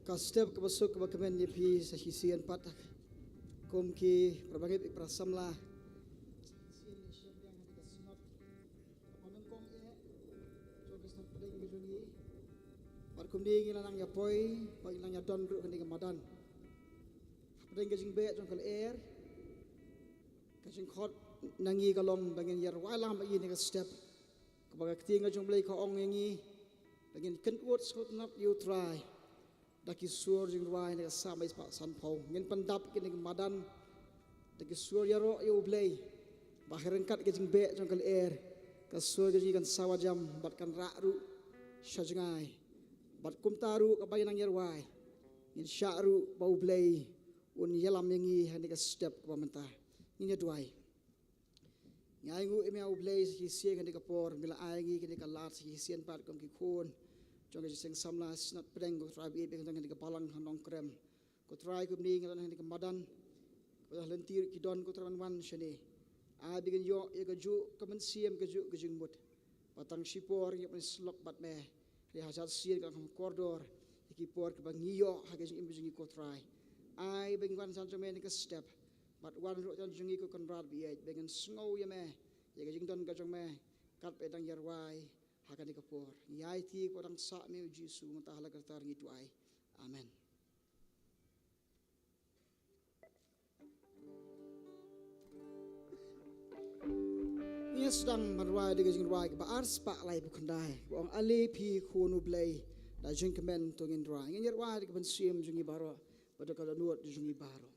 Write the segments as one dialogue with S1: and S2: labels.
S1: Kastep kebasuk kebakemen yepi sahisian patak kumki berbangit iprasamlah sien siap yang ketika sinot panengkong coba snot pedeng gejungi barkum ding ilanang yapoi pagi ilang yadon ru kenika madan pedeng gejing be jongkal air gejing khot nangi kalom bangin yar walam bagi ni step kebaga ketinga jong blai ka ong yangi bangin kenut skot nap you try daki suar jing ruai ni sampai pak sanpau ngin pendap kini madan daki suar yaro yo blay bahirengkat ke jing be jongkal air ka suar ke jing sawajam batkan rakru shajangai bat kumtaru ka bayanang yarwai ngin syaru bau blay un yalam yangi hani ka step ka pamenta ngin yaduai ngai ngu email blay ki sieng hani ka por mila aingi kini ka lat ki sien pat kom ki khon jong sing samla snat pedeng ko try be dengan dengan palang hanong krem ko try ko ning dengan dengan madan ko lentir ki don ko traman wan shene a bigen yo ye ko ju kamen siem ko ju ko jing mut patang sipor ye pen slok bat me ri hasat sien ka koridor ki por ko bang yo ha ke jing imjing ko try ai beng wan san men ka step but wan ro jan jing ko kon rat bi ye begen snow ye me ye jing don ka jong me kat pedang yarwai hakan dikapor yai ti ko dang sa me Jesu matahala kartar ngitu ai amen. Ia sedang marwai de jing rwai ba ars pa lai bu kandai bong ali pi khunu blai da jing kemen to ngin rwai ngin rwai de ban sim jungi baro pada kala nuot jungi baro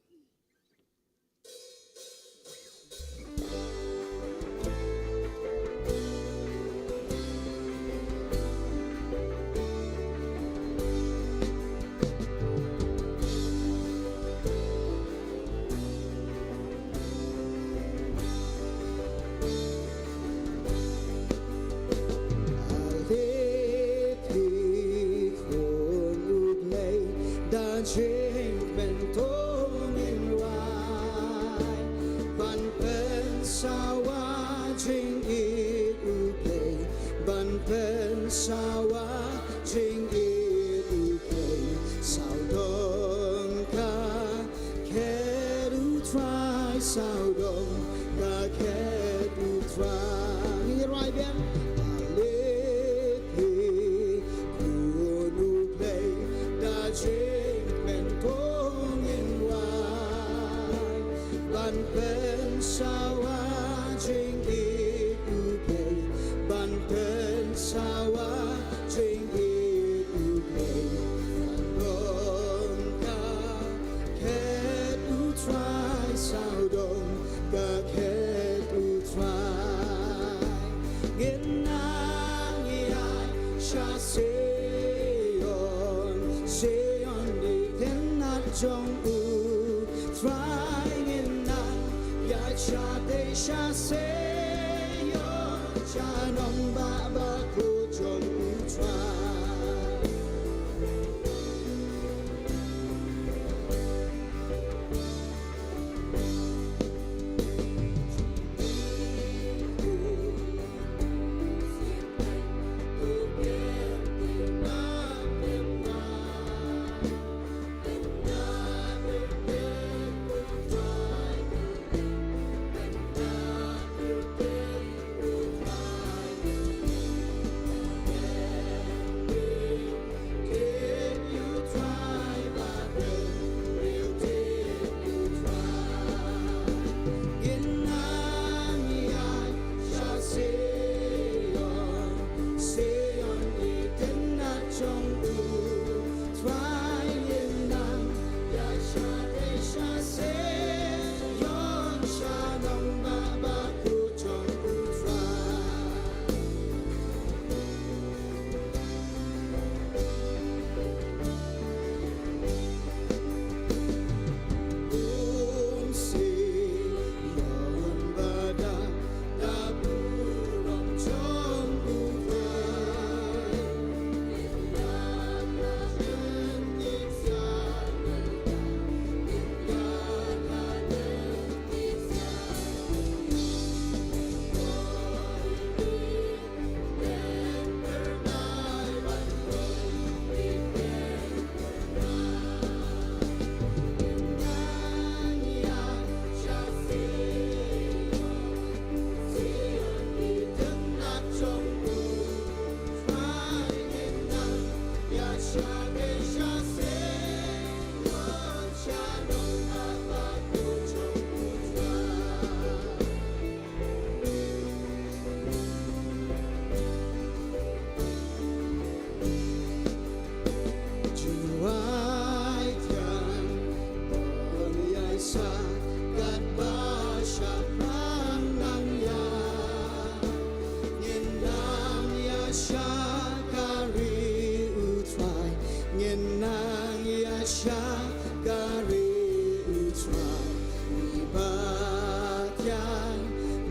S1: yang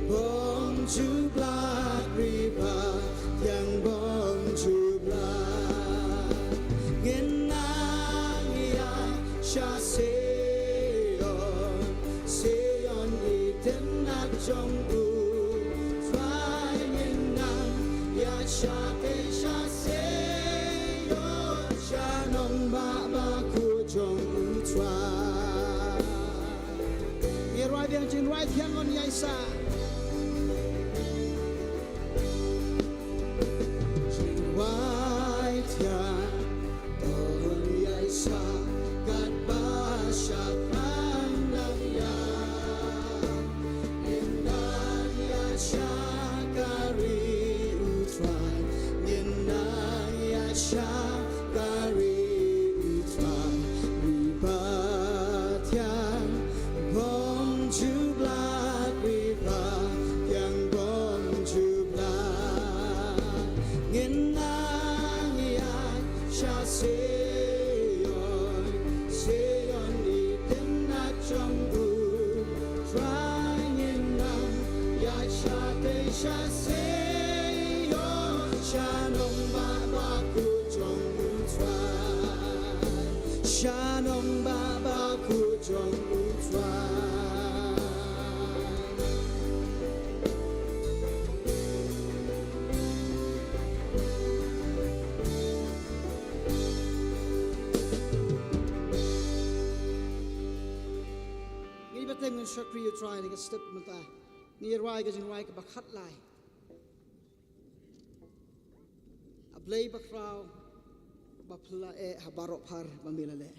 S1: bom jublah riba yang bom jublah ngenang ya Seon Seon itenat jonggu try ngenang ya Seon Shanong ba ku jonggu try Mir right yang jin right yang on yaisa Shanong Baba ku jong utwa Ngini batay ngun shakri you try ni ka step mata ni rai ka jin rai ka bakhat lai ablay bakraw bapla habarok har mamilale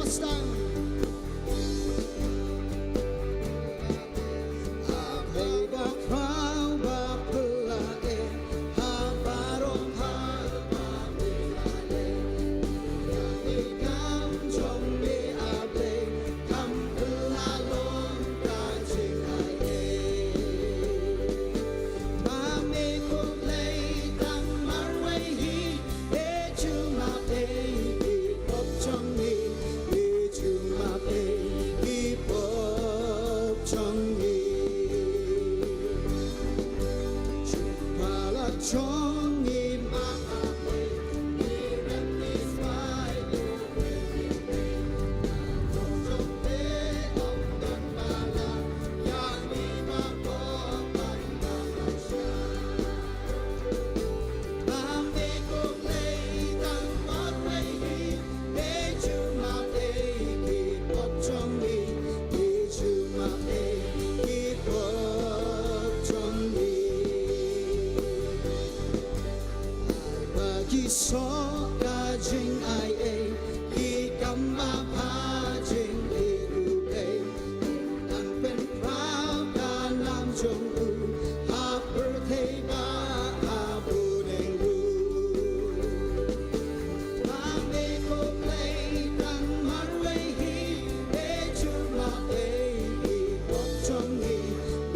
S1: Pakistan ka jing ai e ki kam ma pha jing e u pe nan pen prao ka nam jong u ha birthday ba ha bu ding ru ma me ko play tang mar we hi e chu ma e ki bok chong ni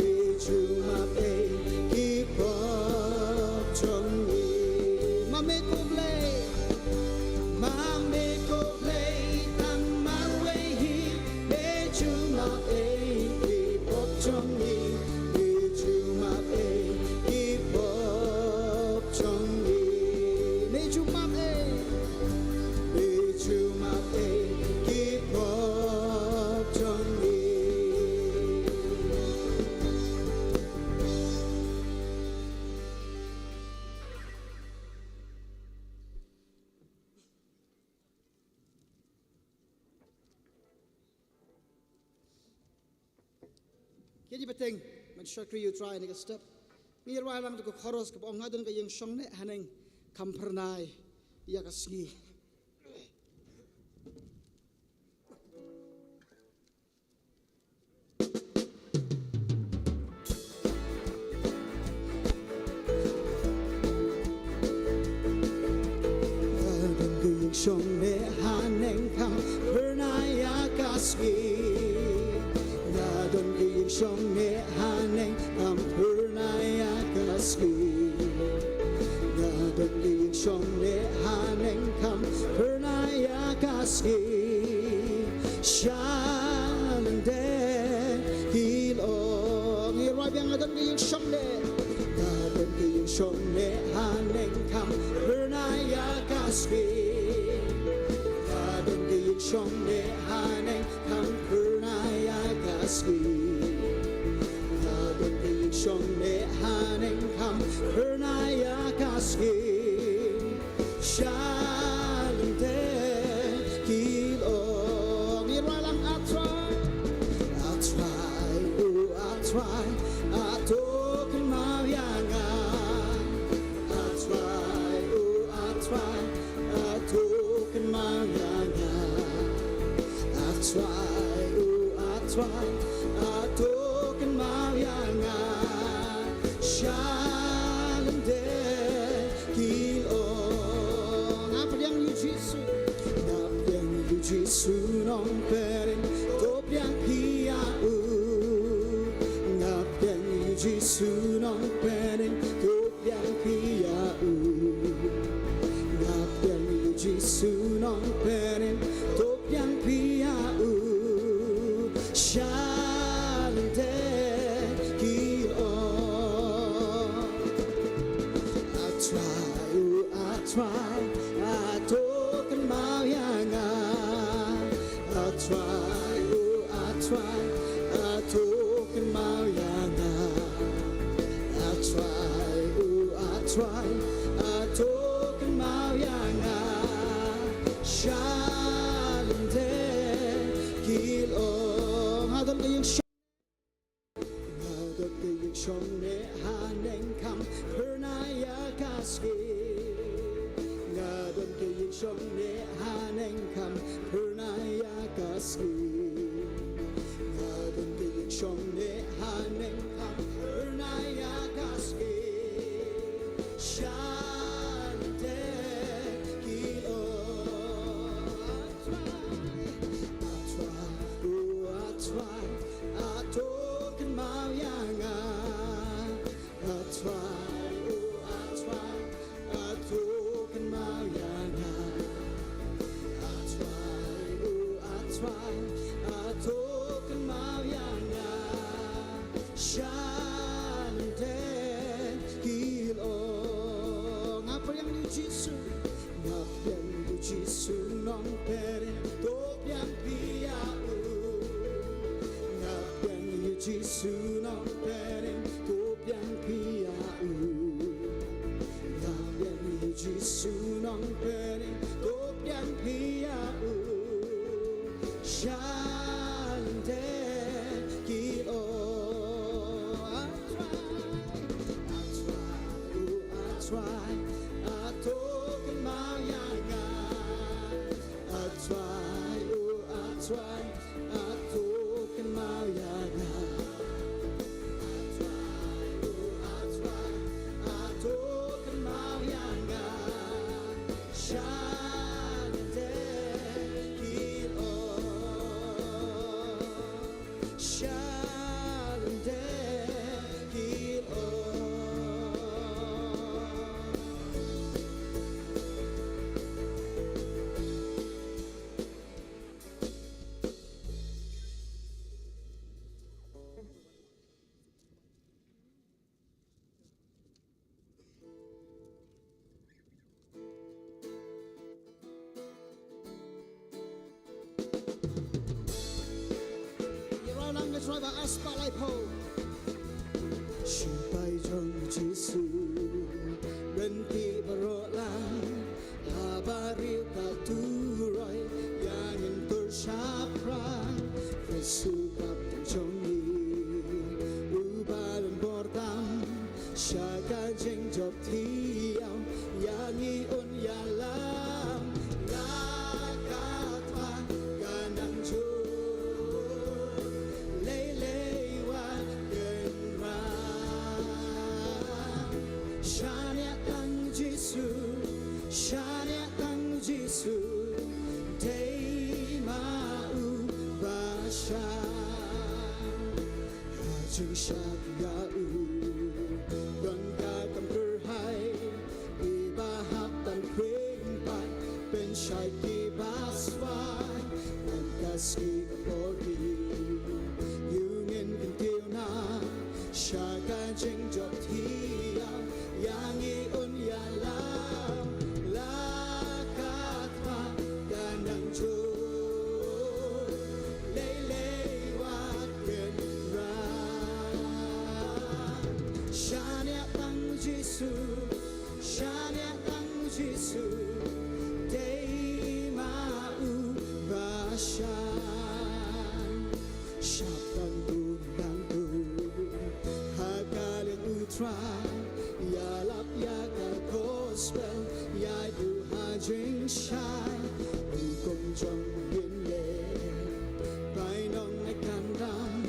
S1: e chu ma e ki bok chong ni ma me ko play tang mar we hi e chu ma e ki bok chong ni e chu ma e ki bok chong ni me chu ma e chu ma e ki bok chong ni Kini penting, make you try ni step. Ni rai lang ko khoros ko ong ngadon ka yung song ne haneng kampernai ya kasgi. Ngadon ka yung song ne haneng kampernai ya kasgi. Ngadon ka yung song ne haneng kampernai ya kasgi. Ngadon ka yung song ne haneng kampernai ya kasgi. Shalande hilong irai biang ngadon ka yung song ne. Ngadon ka yung song ne haneng kampernai ya kasgi. Ngadon ka yung song ne haneng kampernai ya kasgi. Ngadon ka yung song ne haneng kampernai ya kasgi. Shalande kilong irai lang atray atokin mawiyanga atray atokin mawiyanga atray atokin mawiyanga shalande kilong apa yang yujisu nong pering topiang piau ngap yang yujisu nong pering topiang piau ngap yang yujisu nong pering topiang piau shalande kilong atray atokan mawiyanga atray atokan mawiyanga atray atokan mawiyanga shalande kilong hadon ka yung ngadon ka yung song ne haneng kampernai ya kasgi. Ngadon ka yung song ne haneng kampernai ya kasgi. atway atukan mayaga atukan mayaga Shante kilo Shante kilo Rồi bà aspa lại po Xin bay trong Giêsu bên ti baro lang habari ka turay yanin tur sapra Yesu kap trong ni ubalan bordam syaga jeng job tiaw yangi on yalam lakatwa ganang jo Shania tang Jisu Day mau basha Hajung syak yau Don katam kerhai Ibahap tan krimpat Ben syai kibaswai Dan kaski kapori Yungin kentil na Syaka jeng jok tiaw Yangi un yalam Lakatwa ganang jo Lelewat genra Shania tang Jisu Shania tang Jisu Day mau basyan Syaptan tulang tu Hakaling utra Yalap yakal gospel Yai buhajing syai Hukum jong binle Bainong ay kandam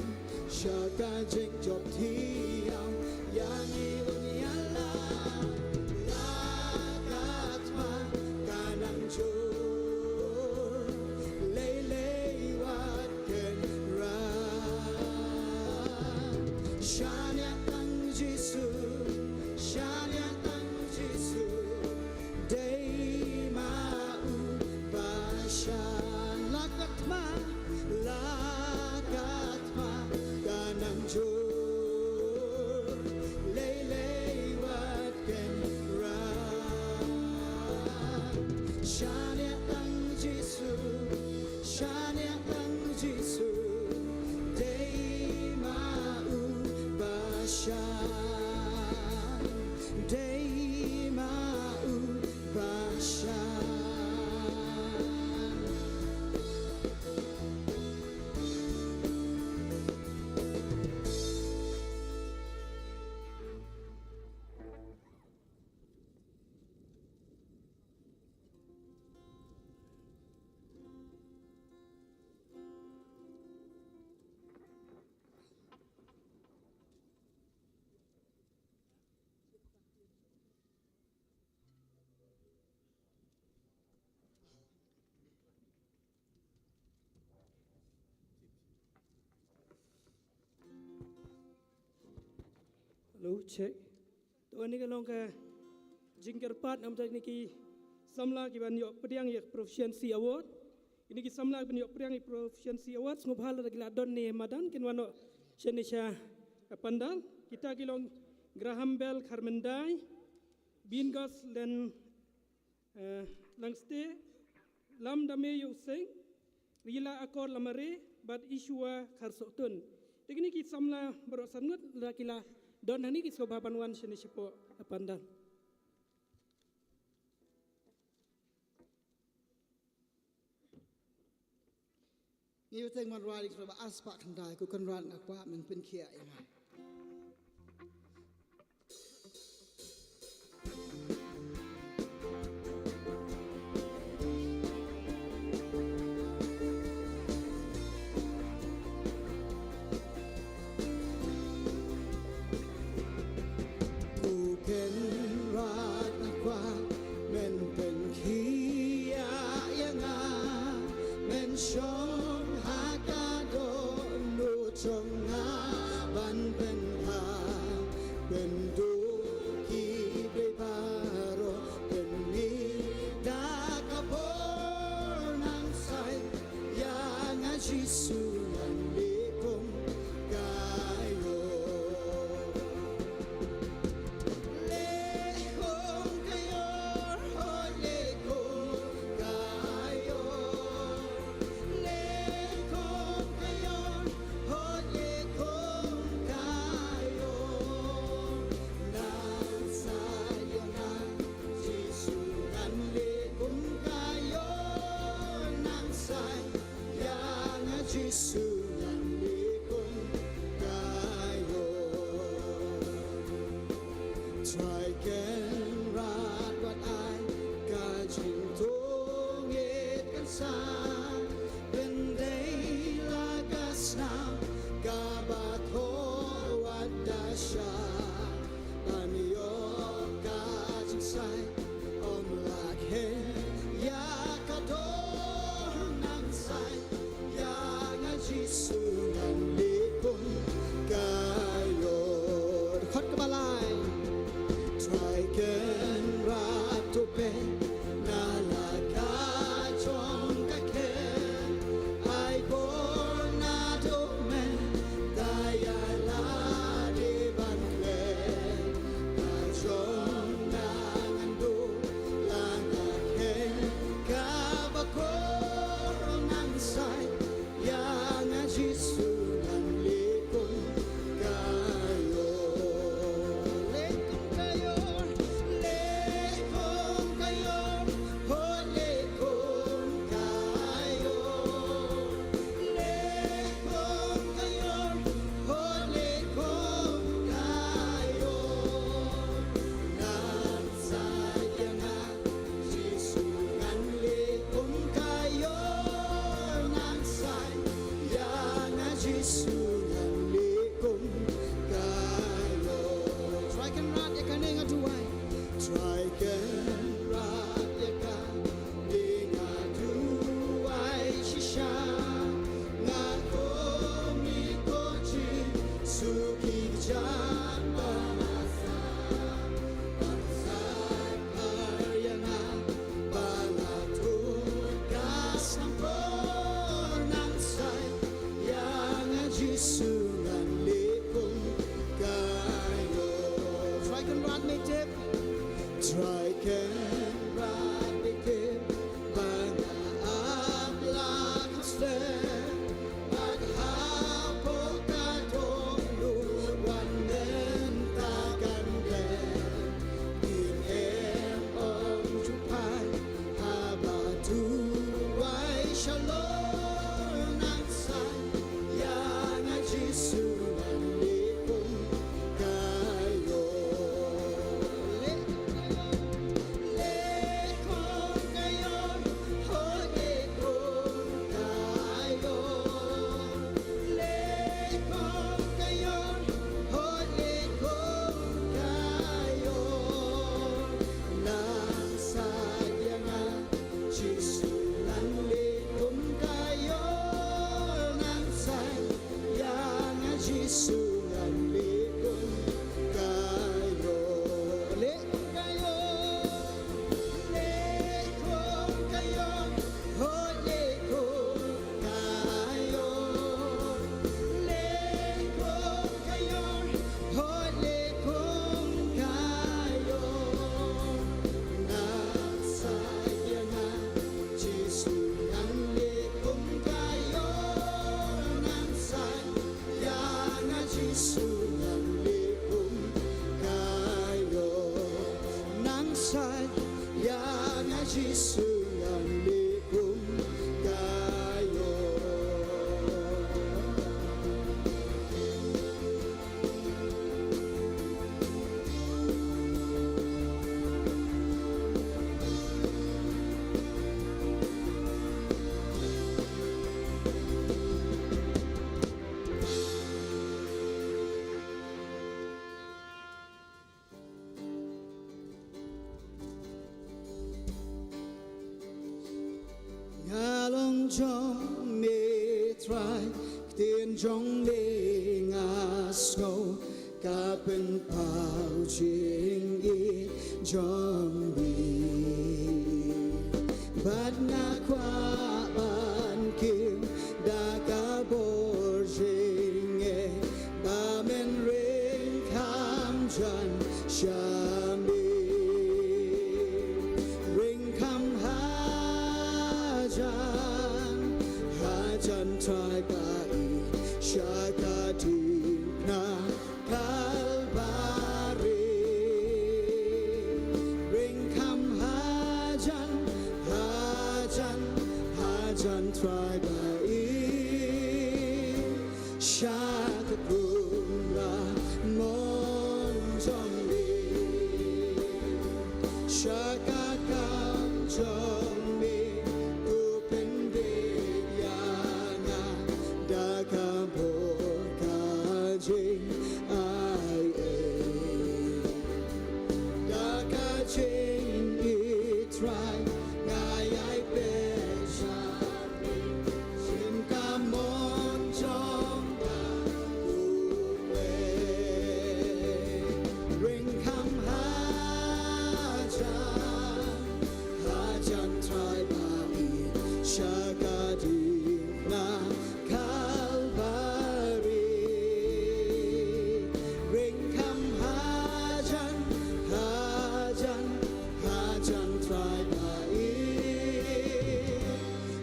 S1: Syaka jing job tiyaw Yangi unyalam Lakatwa kanang jor Leylewat kenra Shania tang Jisu Shania tang Jisu Day mau basyan Lakatma ganang jor Leylewat kenra Shania tang Jisu Shania tang Jisu Day mau basyan Day mau basyan
S2: Hello, check. To ani kalong ka jingkar pat am tak niki samla ki ban yo pediang yak proficiency award. Ini ki samla ban yo pediang proficiency award ngob hal regla don ne madan kin wano shenisha pandal kita kilong Graham Bell Carmendai Bingos len langste lam dame yo sing rila akor lamare bad isua karsotun. Teknik ki samla berosanut lakila don hani ki sobaban wan shene sipo pandal.
S1: Ni teng man ralik soba aspa kandai ku kan ran akwa men pen kia ima sunganlikon kayo. Traiken rat wat ai ka jing tongit kan sa bendei lagas na kabat ho wat dasya aniyo ka jing sai om lakhen ya kador nang sai ya nga jisu nang likon kayo khot kabalai Traiken ratu pe nalaka chong kake ai bor na do men daya la de ban le ka chong na ngando la nga ke ka ba ko nang sai ya nga jisu nang likon kayo lekon kayo lekon kayo ho lekon kayo lekon kayo ho lekon kayo nan saya nga Jisu ngan lekon kayo nan saya nga Jisu ngan lekon kayo Traiken rat ya kaning aduai Traiken rat ya kaning aduai shisha nga komi koji suki jan bangsa bangsa karya nga bangatun kasampon ang say yang Jisu ngan lekon kayo Traiken rat may tip Traiken rat may tip banga ablak step maghapo ka tonglo wanen takande inem om jupai habatuai shalom nang sai yang Jisu ngan lekon kayo lekon kayo ho lekon kayo lekon kayo ho lekon kayo nang saya nga Jisu nang lekon kayo nang saya nga Jisu nang lekon kayo lekon kayo lekon kayo ho lekon kayo lekon kayo ho lekon kayo nang saya nga Jisu nang lekon kayo nang saya nga Jisu nang lekon kayo nang saya nga Jisu nang lekon kayo ngalong jong me try tin jong le ngas ngo ka pen pau ching i jong bi bat na kwa ban kim da ka bor jing e ba men ring kam jan shami ring kam hajan try bai shaka na kalbari ring kam hajan try bai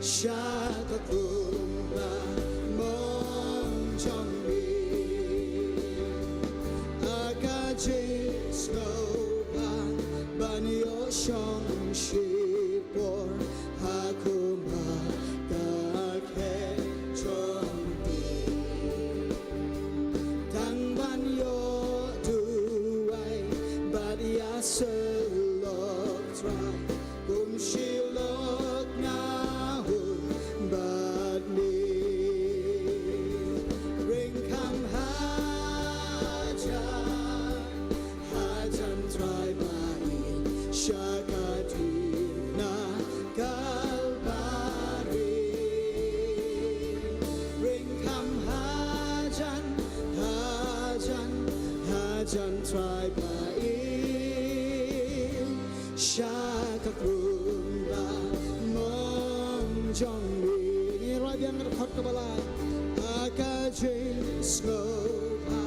S1: Shaka kumba mong trong mi Akaji snow pan ban yo shong shi por hakuma ka ke trong mi Tang ban yo tu ai bad ya se lok try kum shi lok na but me ring come hajan try bani shakati na kalbari ring come hajan try bani shakakrumba mong jong yang rekhot kebalai akaji snow pa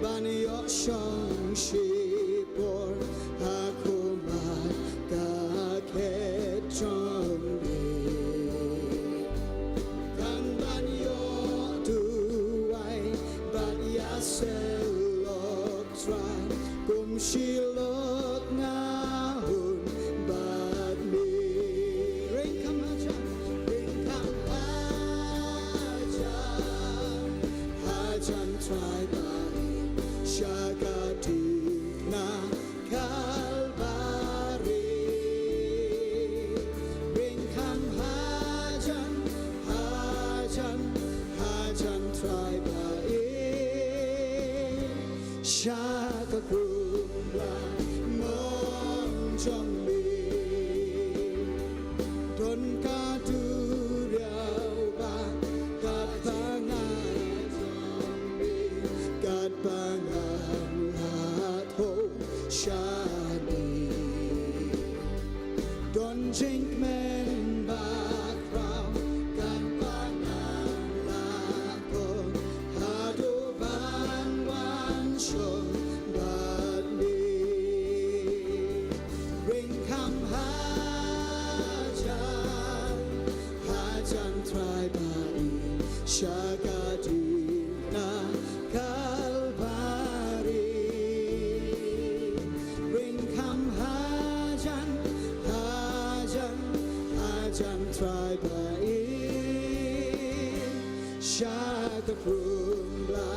S1: bani yo shong shi por hakumat ka ke chong bi kan bani yo tu ai bani ya se lok try kum shi lok na hun bad mi ring come try bani shakati na kalbari ring come hajan try bani shakakrumba mong jong mi don ka tu riau ba kat pangan kat pangan hat ho shani don jink men ba krau kat pangan la ko hado ban wan shong bad me ring come hajan try bani shakati na kalbari ring come hajan try bani shakakrumba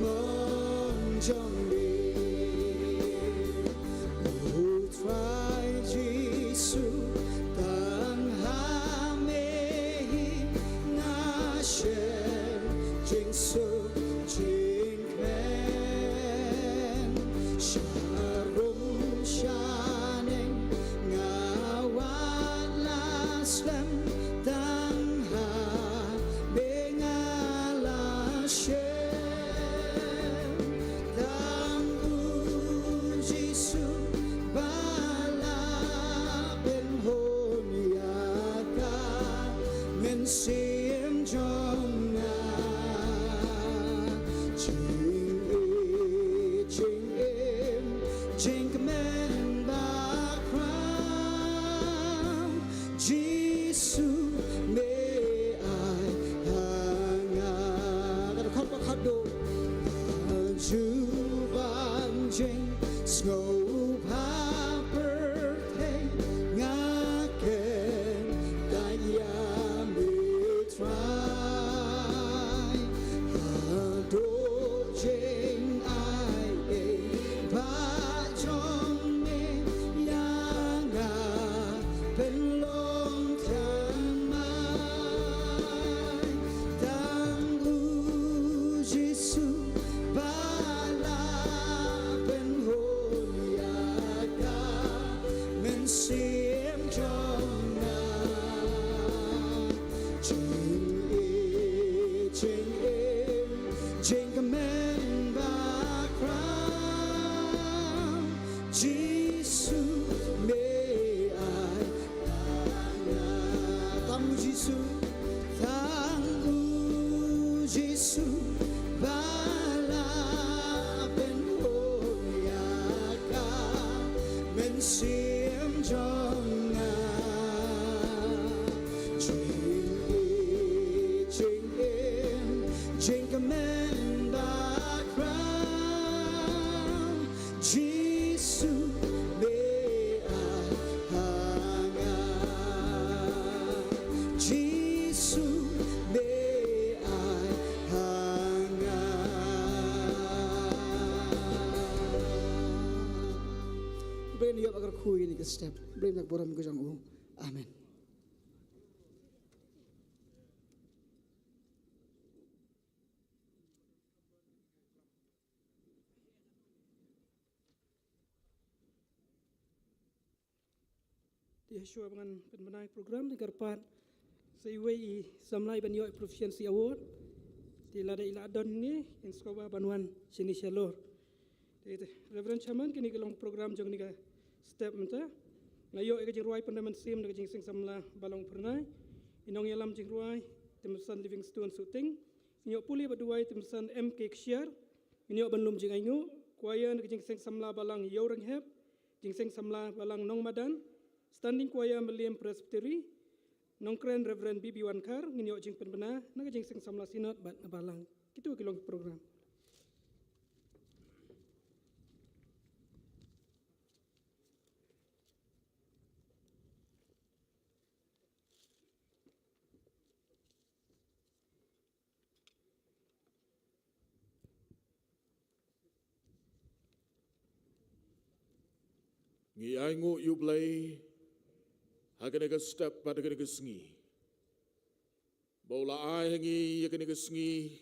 S1: mong jong mi who try jisu tang ha me na shen jing su jing men sharum shaning ngawat laslam tang ha bengala shen tang u jisu bala ben honiaka men sim jong na jing men ba crown jisu me ai hanga kada khot do ju ban jing snow pa birthday nga ken da ya me try do jing ai ba chong me yang a pen long time mai tang u jisu ba la pen hon ya ka men sim chong na jing men ba crown jisu me ai tang jisu ba la ben ho ya ka men sim jong na menda crown Jisu me ai hanga Jisu me ai hanga Ben yo agar kui ni ke step ben nak boram ko jang amen.
S2: Di Yeshua dengan penbenai program di Garpat Seiwei Samlai Banyo Proficiency Award di lada ila adon ni in skoba banuan sini shalor. Di Reverend Chairman kini kelong program jong ni ka step menta ngayo ke jing ruai pendaman sim de jing sing samla balong pernai inong yalam jing ruai Timsan Livingstone Suting inyo puli baduai Timsan MK Kshar inyo banlum jing aingu kuaya de jing sing samla balang yoreng heb jing sing samla balang nong madan Standing Choir William Presbytery, Nongkren Reverend Bibi Wankar, nginyo jing penbena, naga jing sing samla sinot bat nabalang. Kitu kilong program.
S3: Ngi aingu yublay hakanega step padakanega sngi. Bola ai hangi yakanega sngi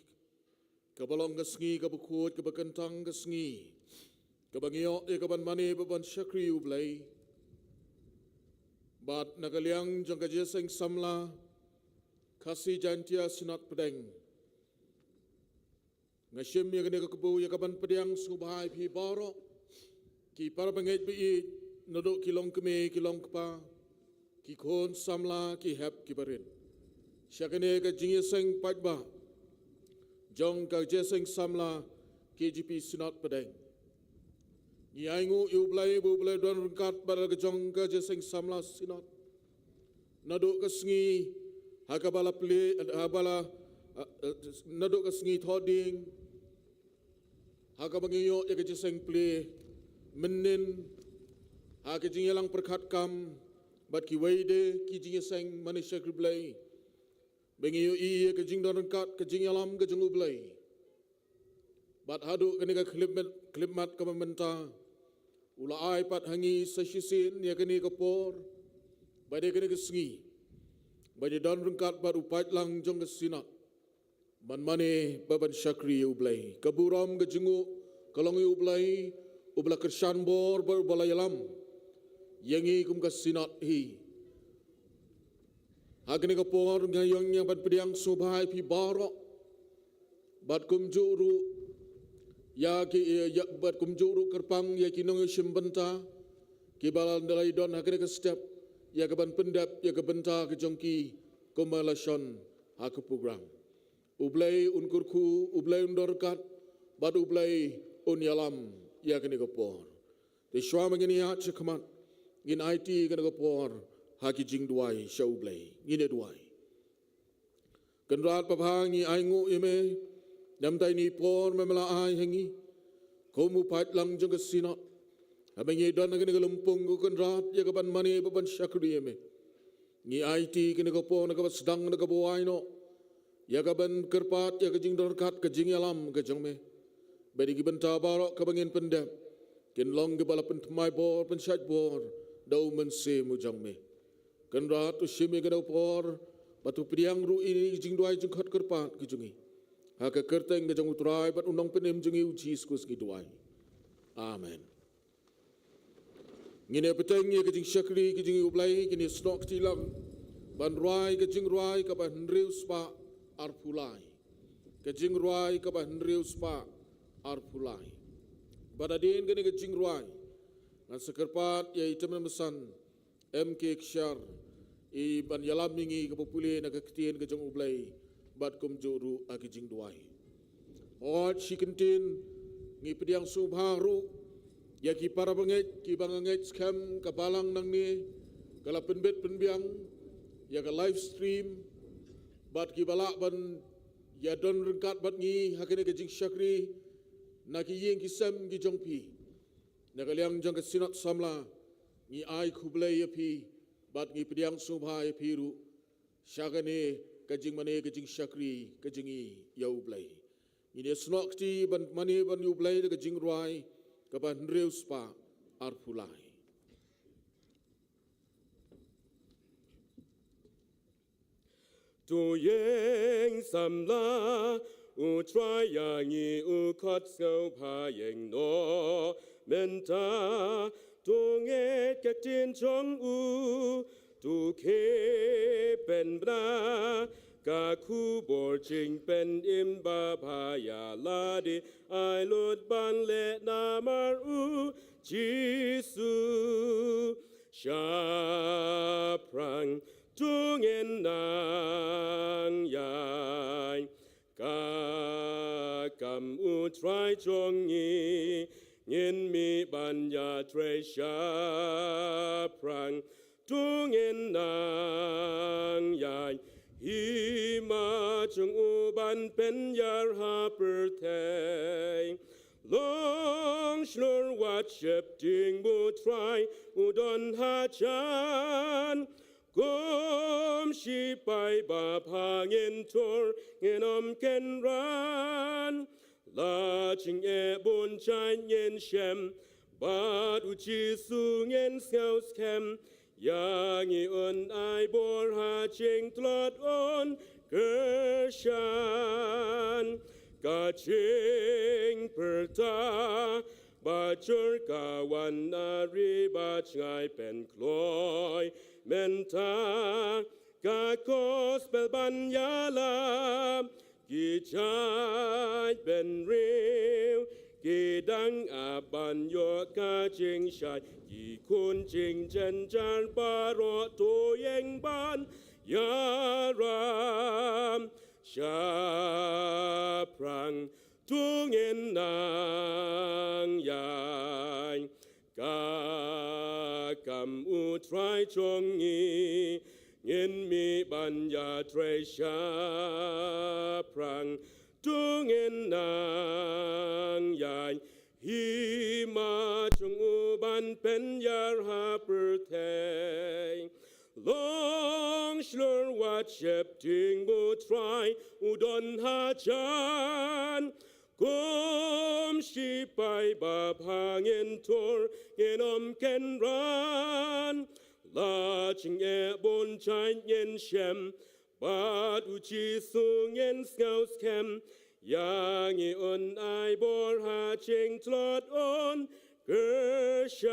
S3: kabalong sngi kabukut kabakantang sngi kabangyo yakaban mani baban syakri yublay bat nagaliang jang kajeseng samla kasi jantia sinat pedeng ngashim yakanega kabu yakaban pedang subhai pi baro ki para bangait bi nodok kilong keme kilong kepa ki kon samla ki hep ki barin syakane ka jingi seng patba jong ka jeseng samla KGP sinat pedeng ni aingu yublai bublai don rengkat pada ka jong ka jeseng samla sinat nodok ka sngi hakabala ple habala nodok ka sngi thoding hakabangiyo ya ka jeseng ple menin ke jingi lang perkat kam bat ki waide ki jingi seng manisya kriblai bengi yo i ke jing don kat ke jingi alam ke jengu blai bat hadu kene ka klipmat ka mementa ula ai pat hangi sasisin ya kene ka por bade kene ka sngi bade don kat bat upat lang jong ka sinat man mane baban syakri u blai kaburam ke jengu kalong u blai ubla kersan bor balai alam yangi kum ka sinat hi hakne ka por ngayong yang bat pediang subhai pi baro bat kum juru ya ki ya bat kum juru kerpang ya kinong simbenta ki balal dalai don hakne ka step ya ka ban pendap ya ka benta ke jongki komalason haku program ublai unkurku ublai undorkat bat ublai un yalam ya kene ka por te shwa mangini hat chakmat in IT kene ka por haki jing duai show blay ngine duai kenrat paphangi aingu ime namtai ni por memela ai hangi komu pat lang jong ka sinat abangi don kene ka lumpung ku kenrat ya ka ban mani baban syakri ime ni IT kene ka por na ka sedang na ka buai no ya ka ban kerpat ya ka jing dorkat ka jing alam ka jong me beri ki benta barok ka bangin pendap ken long ke bala pentmai bor pensat bor dau mense mujang me kan rat ushime ke dau por batu priang ru ini jing duai jing khat kerpat ki jungi ha ka kerteng ke jang utrai bat unong penem jungi uji skus ki duai amen ngine peteng ye ke jing syakri ki jungi ublai kini snok tilang ban ruai ke jing ruai ka ban riu spa arpulai ke jing ruai ka ban riu spa arpulai badadin gani ke jing ruai ngan sekerpat ya itemen mesan MK Kshar i ban yalam mingi ke popule na ke ketien ke jong ublai bat kum juru agi jing duai hot shikentin ngi pediang subharu ya ki para banget ki banganget scam ka balang nang ni kala penbet penbiang ya ka live stream bat ki balak ban ya don rengkat bat ngi hakene ke jing syakri na ki yeng ki sem ki jong pi na ka liang jong ke sinat samla ngi ai khublai ya pi bat ngi pediang subha ya pi ru syakane ke jing mane ke jing syakri ke jingi yau blai ini snok ti ban mane ban yu blai ke jing ruai ke ban reus pa arpulai
S4: tu yeng samla u try yang i u khot sâu pa yeng no menta tu nghe các tin trong u tu khe ben bra cả khu bor ching ben im ba pa ya la di ai lột ban lệ na mar u Giêsu sha prang tung en nang yai ka kam u try chong ni ngin mi ban ya tre sha prang tung en nang yai hi ma chung u ban pen yar ha per thei long shlor wat shep ding bu try u don ha chan Gom shi pai ba pangin tor ngenom ken ran la ching e bon chan yen shem ba du chi su ngen skau skem yang i un ai bor ha ching tlot on gershan ka ching per ta ba chur ka wan na ri ba ngai pen kloi menta ka gospel ban yala ki chai ben real ki dang aban yo ka ching shai ki kun ching chen chan ba ro to yeng ban ya ram sha prang tung en nang yai ka kam u try chong ni ngin mi ban ya tre sha prang tung en nang yai hi ma chung u ban pen yar ha per thei long shlur wat shep ting bu try u don ha chan Gom shi pai ba pangin tor genom ken ran la ching e bon chan yen shem ba du chi su ngen skaus kem yang i un ai bor ha ching tlot on gershan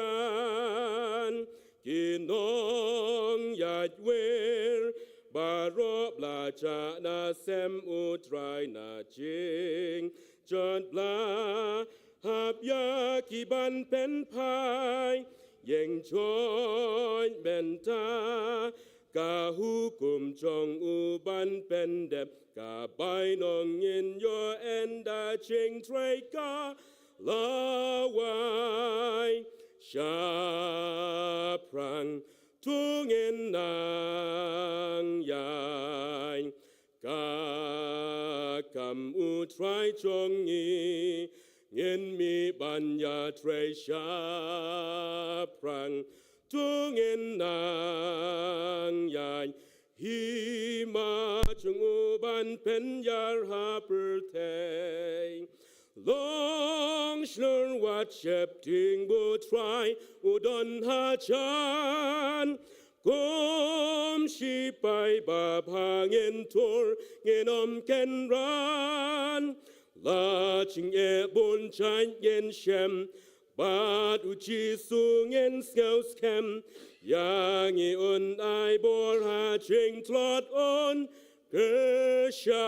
S4: ki nong yat wer ba ro bla cha na sem u try na ching John bla hab ya ki ban pen pai yeng choin ben ta ka hukum chong u ban pen dep ka bai nong in yo en da ching tre ka la wai sha prang tung in nang yai ka kam u try chong ni ngin mi ban ya tre sha prang tung in nang yai hi ma chung u ban pen yar ha per thei long shlur wat shep ting bu try u don ha chan Gom shi pai ba pangin tor ngenom ken ran la ching e bon chan yen shem ba du chi su ngen skaus kem yang i un ai bor ha ching tlot on gershan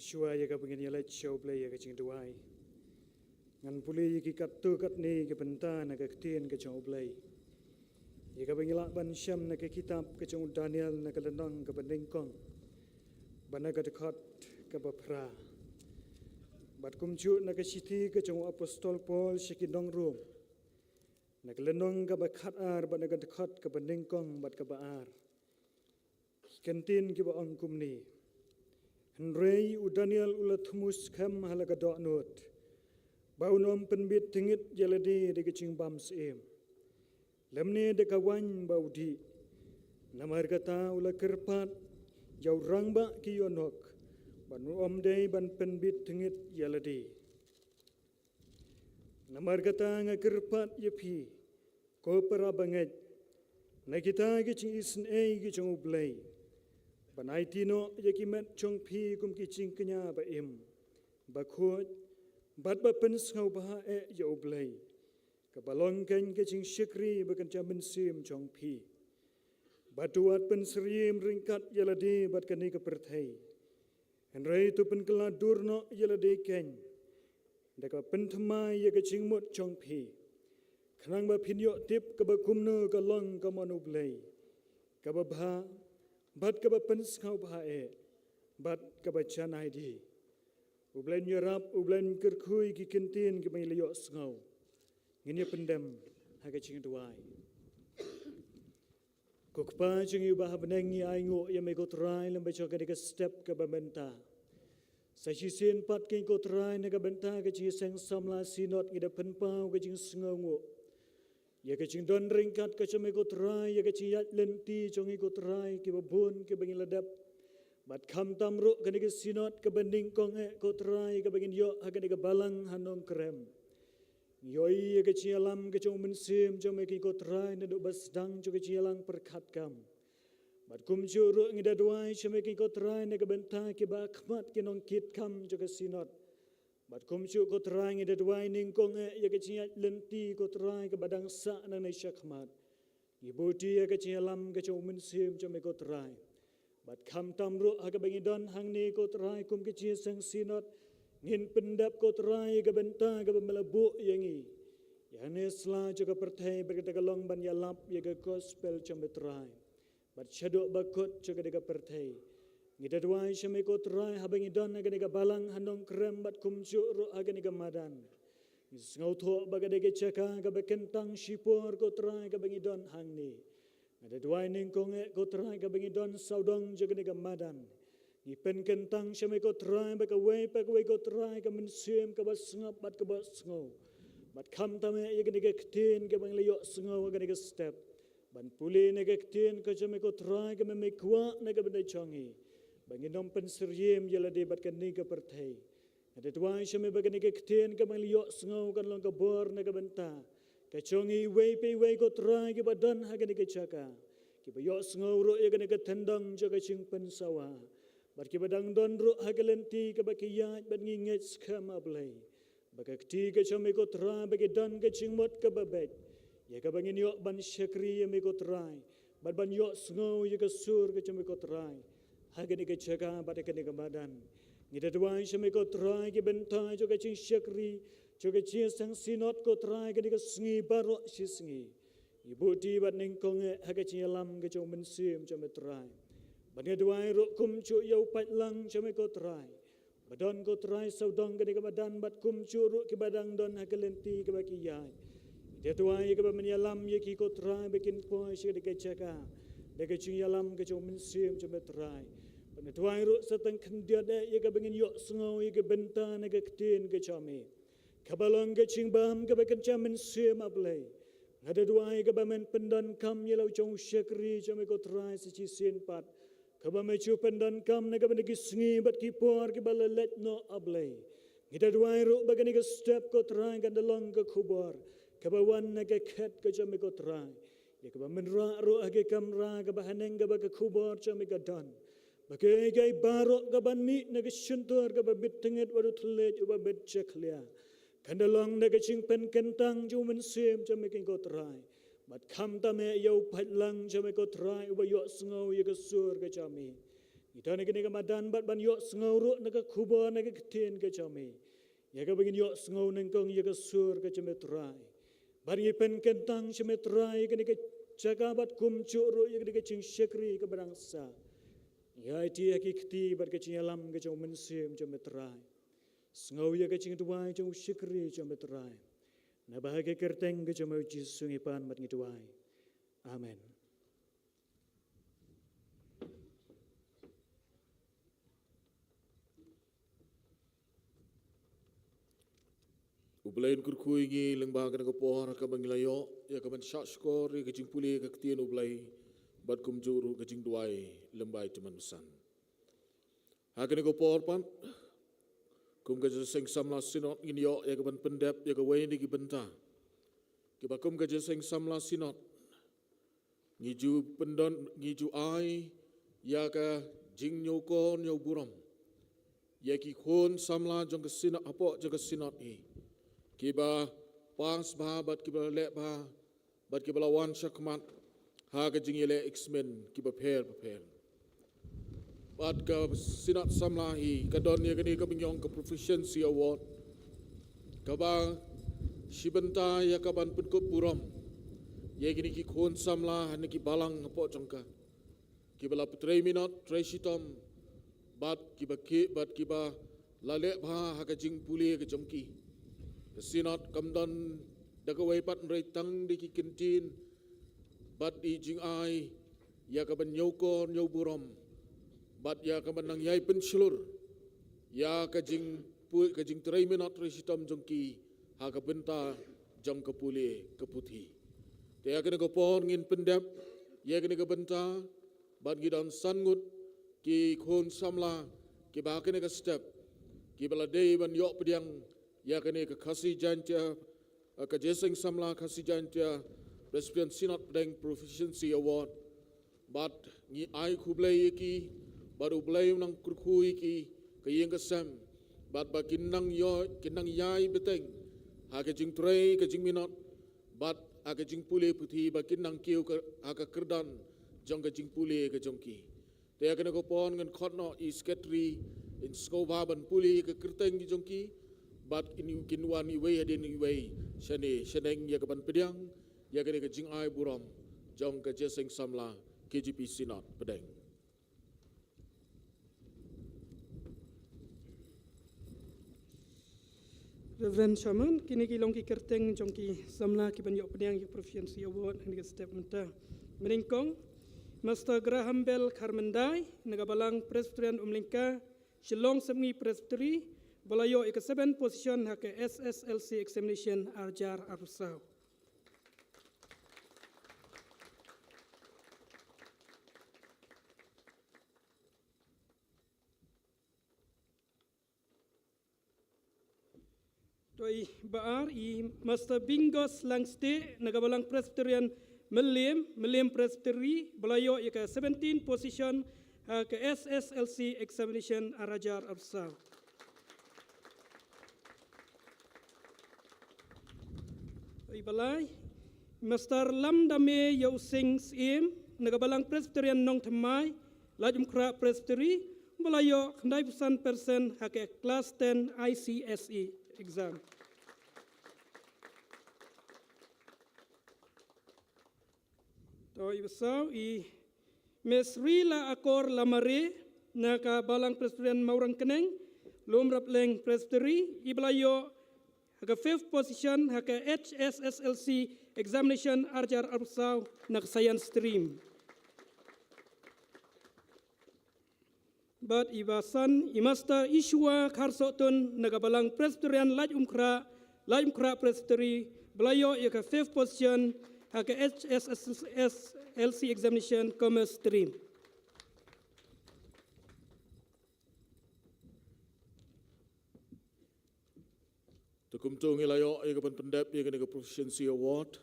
S5: Shua ya ka bengin yalet show play ya ka ching duai. Ngan puli ki kat tu kat ni ke benta na ka ktien ka chong play. Ya ka bengin lak ban syam na ka kitab ka chong Daniel na ka lenong ka banding kong. Bana ka dekat ka bapra. Bat kumcu na ka siti ka chong apostol Paul syakidong rum. Na ka lenong ka bakat ar bana ka dekat ka banding kong bat ka baar. Kentin ki ba angkum ni. Henrei u Daniel ula thumus kham halaga do not. Bau nom penbit tingit jaladi de kecing bam sem. Lemne de kawan bau di. Namar kata ula kerpat jau rangba ki yonok. Ban om dei ban penbit tingit jaladi. Namar kata nga kerpat yepi. Ko para banget. Na kita kecing isen kecing ublay. Banai tino yakimet chong pi kum kicing kenya ba im ba khot bat ba pen skau ba ya oblay ka balong ken kicing shikri ba kan chamen sim chong pi batuat pen sriem ringkat yaladi bat kan ni ka perthai henrei tu pen kala durno yaladi ken da ka pen thmai ya kicing mot chong pi khnang ba phinyo tip ka ba kumno ka long ka mon oblay ka ba bha bat ka ba penskau bae bat ka ba chanai di ublen yarap ublen kerkhui ki kentin ki mai liyo sngau ngini pendem ha ka ching duai kokpa ching yu ba benengi ai ngo ya me ko trai lem ba choka ka step ka ba menta sa chi sin pat ki ko trai ne ka benta ka chi seng samla sinot ngi da penpau ka ching sngau ngo ya ka ching don ringkat ka chame ko trai ya ka ching yat lenti chongi ko trai ki babun ki bangin ladap bat kham tamro ka ni ka sinot ka banding kong ko trai ka bangin yo ha ka ni ka balang hanong krem yoi ya ka ching alam ka chong mensim chome ki ko trai na do basdang cho ka ching alang perkhat kam bat kum churu ngi da duai chome ki ko trai na ka benta ki ba khmat ki nong kit kam cho ka sinot bat kum chu ko trai ngi da duai ning kong ya ka ching lenti ko trai ka badang sa na nei shakmat ibuti ya ka ching alam ka chong mensim chome ko trai bat kham tamro ha ka bangi don hang ni ko trai kum ki chi sang sinot ngin pendap ko trai ka benta ka melabu yangi ya ne sla cho ka perthai berkata kalong ban ya lap ya ka gospel chome trai bat chado bakot cho ka de ka perthai ngida duai shame ko trai habangi don aga nega balang hanong krem bat kumchu ro aga nega madan ngau tho baga de chaka ga bekentang shipor ko trai ga bangi don hangni ngada duai ning konge ko trai ga bangi don saudong jaga nega madan ni pen kentang shame ko trai ba ka we ko trai ga mensim ka ba sngap bat ka ba sngo bat kham tame ye ga nega ktin ga bang leyo sngo ga nega step ban puli nega ktin ka shame ko trai ga me kwa nega bendai chongi bangin nom pen seriem yala de bat kan ni ka perthai ada tuai shame bagan ke kten ka bang liyo sngo kan long ka bor na ka benta ka chongi wei pe wei ko trai ke badan ha ka ni ke chaka ki ba yo sngo ro ye ka ni ka tendang jo ka ching pen sawa bat ki badang don ro ha ka lenti ka ba ki ya bat ngi nget skam ablai ba ka kti ka chome ko trai ba ki dan ka ching mot ka ba bet ye ka bangin yo ban shakri ye me ko trai bat ban yo sngo ye ka sur ka chome ko trai hagani ke chaka bata ke nega badan ngida duai shame ko trai ke bentai jo ke ching shakri jo ke chi sang sinot ko trai ke nega sngi baro shi sngi ibu ti bat ning kong haga chi alam ke jo mensim jo me trai bane duai ro kum chu yau pat lang shame ko trai badon ko trai saudong ke nega badan bat kum chu ro ke badang don ha ke lenti ke ba ki yai dia duai ke ba menyalam ye ki ko trai bekin po shi ke chaka de ching yalam ke jo mensim jo me trai tuai ro satang khandia de ye ka bangin yo sngo ye ka benta na ka ktin ka chame kabalong ka ching bam ka bakan chamen sem ablai ngada duai ka bamen pendan kam ye lau chong shakri chame ko trai si chi sin pat ka ba me chu pendan kam na ka ban ki sngi bat ki por ki balalet no ablai ngida duai ro bagan ka step ko trai ka dalong ka khubor ka ba wan na ka khat ka chame ko trai ye ka ba men ra ro age kamra ka ba haneng ka ba ka khubor chame ka dan bagai gai barok gaban mi naga shuntur gaba bit tenget wadu thulet uba bit cheklia kandalong naga ching pen kentang ju men sem jame king ko trai bat kham ta me yau phat lang jame ko trai uba yo sngo ye ka sur ga jame Ita ni kini kamadan bat ban yok sengau ro naga kuba naga ketien ke jami. Ya ka bangin yok sengau nengkong ya ka sur ke cemetrai. Bari pen kentang cemetrai kini ke jaga bat kum ro ya kini ke cing syekri ke berangsa. Ya iti ya kiti bat ke cing alam ke jauh mensim cemetrai. Sengau ya ke cing tuai jauh syekri cemetrai. Na bahagia kerteng ke jauh jisungi pan bat ngituai. Amen.
S3: Ublain kurkui ngi lengba kana ko por ka bangilayo ya ka ban shot score ka jing puli ka ktien ublai bat kum juru ka jing duai lembai teman besan. Ha kana ko por pan kum ka seng samla sinot ngin yo ya ka ban pendep ya ka wei ni ki benta. Ki ba kum ka seng samla sinot ngiju pendon ngiju ai ya ka jing nyoko nyo buram. Ya ki khon samla jong ka sinot apo jong ka sinot i. Kiba pas bah bat kiba lek bah bat kiba lawan syakmat ha ka jingile X-Men kiba per bat ka sinat samlahi ka don ya kini ka bingyong ka proficiency award ka ba shibenta ya ka ban penkup buram ya kini ki khon samla han ki balang apo jongka kiba la 3 minute 3 shitom bat kiba la lek bah ha ka jing puli ka jongki Kesinat kamdan dagawai pat nreitang di kikintin bat di jing ai ya ka ban nyoko nyo buram bat ya ka ban nang yai penslur ya ka jing 3 minute resitam jongki ha ka benta jong ka puli ka puthi te ya kena ko pon ngin pendap ya kena ka benta bat gidan sangut ki khon samla ki ba kena ka step ki bala dei ban yok pediang ya kini ke kasih jantia ke jeseng samla kasih jantia Presbyterian Synod Pedang Proficiency Award bat ngi ai kublai ki baru blai nang kurkui ki ke yang kesam bat kinang yai beteng ha ke jing trei ke jing minot bat ha ke jing pule puthi kinang kiu ke ha ke kerdan jong ke jing pule ke jongki te ya kena ko pon ngan khotno I secretary in skobaban pule ke kerteng ki jongki bat ini kinwan iwei adin iwei seneng ya kapan pediang ya kene ke jing ai buram jong ke jeseng samla KGP Synod Pedang.
S2: Reverend Shaman, kini kilong ki kerteng jong ki samla ki banyak pediang ki proficiency award ni step menta. Meringkong Master Graham Bell Carmendai nagabalang Presbyterian Umlingka Shillong Semngi Presbytery Balayo ika 7 position hake SSLC examination arjar arusau. Doi baar I Master Bingos Langste nagabalang Presbyterian Meliam Presbytery Balayo ika 17 position hake SSLC examination arjar arusau. Ibalai Master Lamdame Yau Sing Sim nagabalang Presbyterian Nong Thamai Lajum Kra Presbytery Balayo 90% hake class 10 ICSE exam. To ibasau I Miss Rila Akor Lamare nagabalang Presbyterian Maurang Keneng Lumrap Leng Presbytery Ibalayo haka 5th position haka HSSLC examination arjar arsau nak science stream. But ibasan imasta Ishwa Karsotun nagabalang Presbyterian Lajum Kra Presbytery belayo yaka 5th position haka HSSLC examination commerce stream.
S3: Tukumtung ilayo ay kapan pendap ya kene ke proficiency award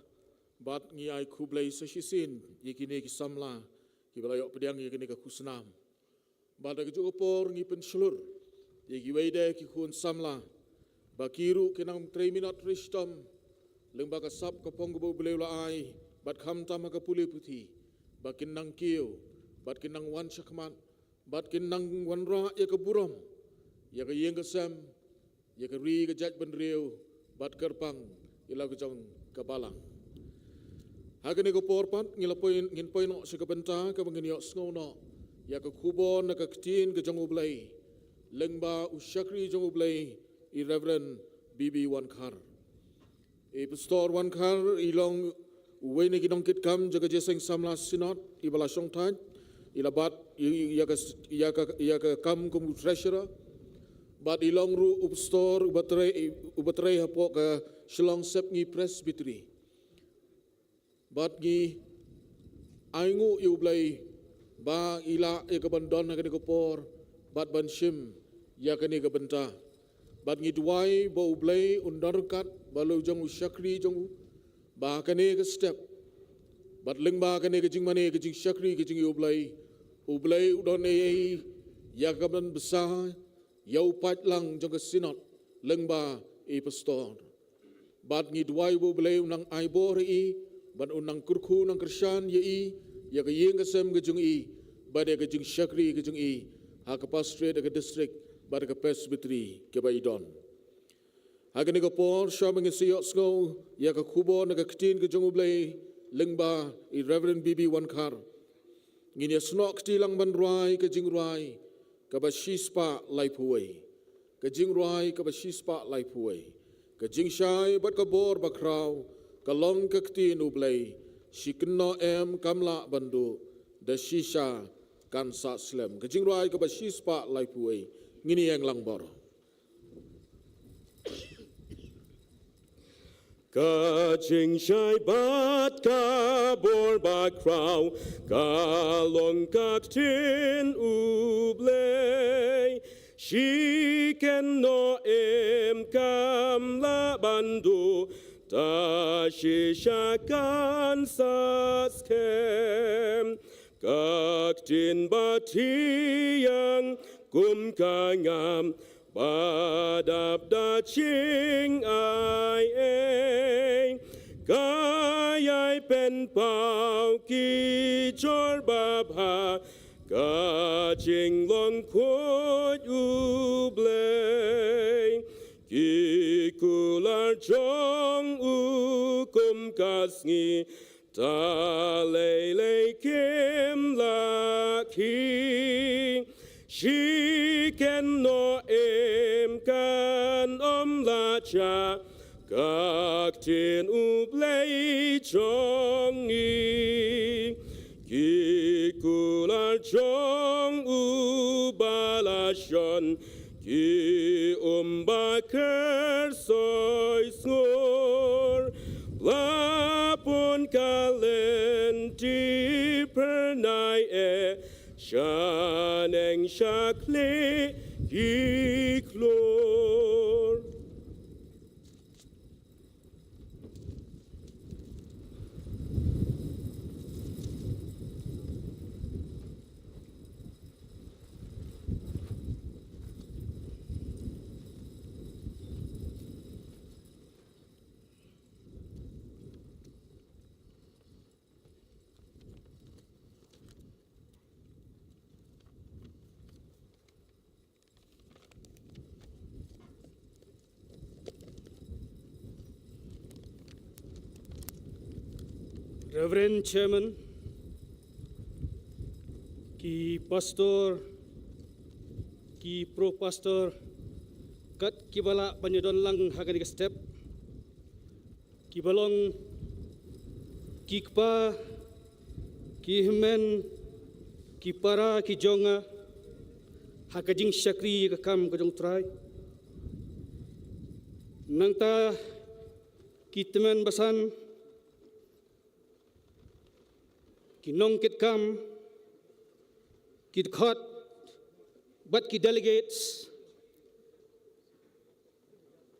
S3: bat ngi ai kublai sesisin ya kini ki samla ki balayo pediang ya kene ke kusnam bat ke juga por ngi penslur ya ki weide ki kun samla bakiru kenang 3 minute ristom leng baka sap ka pong go bele ai bat kham tam ka puli puthi bakin nang kiu bat kinang wan shakman bat kin nang wan ra ya ke buram ya ke yeng ke sam ya ke ri ke jaj ban riu bat kerpang ila ke jong ke balang hakani ko porpat ngila poin ngin poin se ke benta ke bangin yo sngono ya ke kubon na ke tin ke jong ublai lengba usyakri jong ublai i Reverend BB Wankar e pastor Wankar ilong uwe ni kinong kit kam jaga jeseng samla sinot i bala song tan ila bat ya ka kam kum treasurer bat ilong ru upstor ubatrei hapo ka shilong sep ngi presbytery bat ngi aingu yu blai ba ila e ka bandon na ka por bat ban shim ya ka ni ka benta bat ngi duai bo blai undarkat balu jong usyakri jong ba ka ni ka step bat leng ba ka ni ka jing mane ka jing syakri ka jing ublai udon e ya ka ban besar yau pat lang jong ka sinot leng ba e pastor bat ngi duai bo blai unang ai bo ri ban unang kurku nang krisyan ye ya ka yeng ka sem ka jung i ba de ka jing syakri ka jung i ha ka pastor de ka district ba de ka presbytery ke ba idon Hagan ni kapor siya mga siyok sko ya ka kubo na kakitin ka jong ublay lengba i Reverend BB Wankar. Nginya snok tilang ban ruay ka jing ruay ka ba shispa lai puway. Ka jing ruay ka ba shispa lai puway. Ka jing shay bat ka bor ba kraw ka long kakitin ublay si keno kamla bandu da shisha kan sa slem. Ka jing ruay ka ba shispa lai puway ngini yang lang bor.
S4: Ka jing shai bat ka bor ba kraw ka long kak tin ublay shi ken no kam la bandu ta shi shakan saskem kak tin batiyang kum kangam badap da ching ai eng kayai pen pau ki chor bab ha ka ching long khot u blay ki kular chong u kum kasngi ta lei kim la ki she can no kan la cha kak tin ublay chong ni ki kular chong u balashon ki bakar soy snor lapon kalen ti pernai shaneng shakle iklor.
S2: Reverend Chairman, ki pastor, ki pro pastor, kat ki bala panyodon lang hagan step, ki balong, ki kpa, ki himen, ki para, ki jonga, hakajing syakri kakam kajong try, nangta ki teman basan, ki nong kit kam, ki khot, but ki delegates,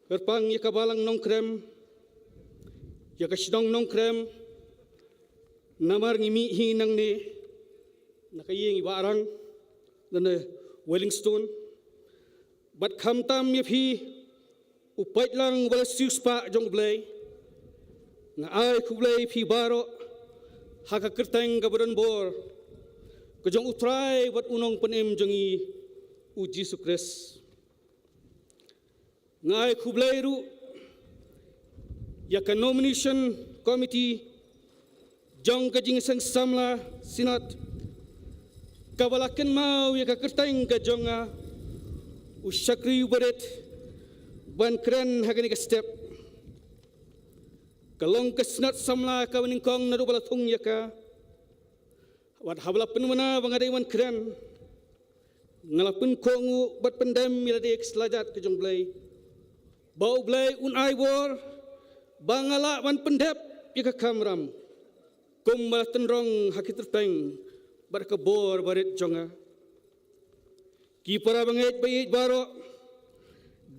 S2: kerpang ya kabalang nong krem, ya kasidong nong krem, namar ngimi hinang ni, nakaying ibarang, dan Wellingstone, but kamtam ya phi, upait lang wala siuspa jong blay, na ay kublay phi baro, haka kerteng kabaran bor
S6: kejong utrai wat unong penem jongi u Jesu Kris. Ngai kublairu ya ka nomination committee jong kajing sang samla sinat kawalakan mau ya ka kertaing ka jonga u syakri ubaret ban keren hagani ka step kalong ka sinat samla ka waningkong nadu balatung ya ka wat habla penmana bangadai wan keren ngalapun kongu bat pendem milade selajat ke jong blai bau blai un ai war bangala wan pendep ika kamram kum tenrong hakit terpeng bar ke bor barit jonga ki para banget bayit baro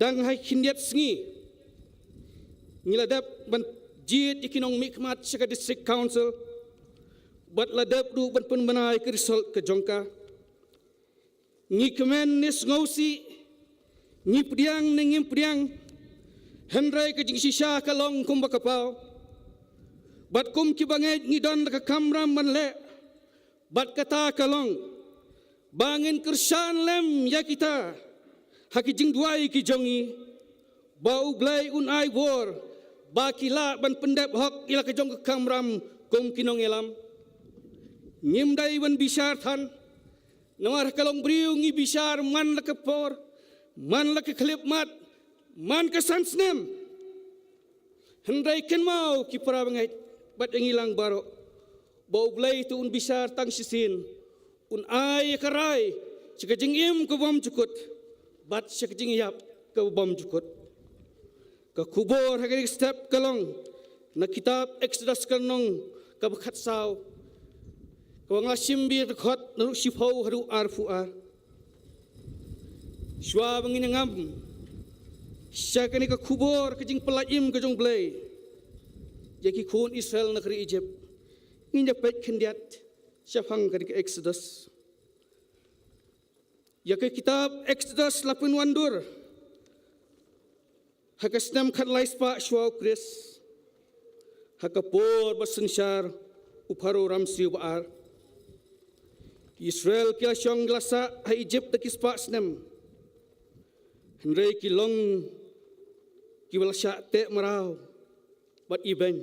S6: dang hai kindiat sngi ngiladap ban jit ikinong mikmat saka district council bat ladap du ban penbenai ke result ke jongka ngi kemen nis ngausi ngi priang nengim priang hendrai ke jing sisa kalong kum bakapau bat kum ki bangai ngi don ka kamram ban le bat kata kalong bangin kersan lem ya kita haki jing duai ki jongi bau blai un ai bor bakila ban pendep hok ila ke jong ka kamram kum kinong elam ngimdai wan bisar than nawar kalong briu ngi bisar man la ke por man la ke klip mat man ke sansnem hendai ken mau ki para bangai bat ngilang baro bau blai tu un bisar tang sisin un ai karai sikajing im ko bom cukut bat sikajing yap ko bom cukut ka kubur hagari step kalong na kitab Exodus kanong ka bakhat saw kawang simbir khot naru sifau haru arfuar shwa bangin ngam syakani ka kubur kajing pelaim kajong blai yaki khun Israel negeri Egypt nginja pet kendiat syafang ka Exodus yaki kitab Exodus lapun wandur hakasnam khat laispa shwa Kris hakapor basensyar uparo ramsi baar Israel kia syong glasa ha Egypt takis pa snem hendrai kilong kiwalsya te marau bat iben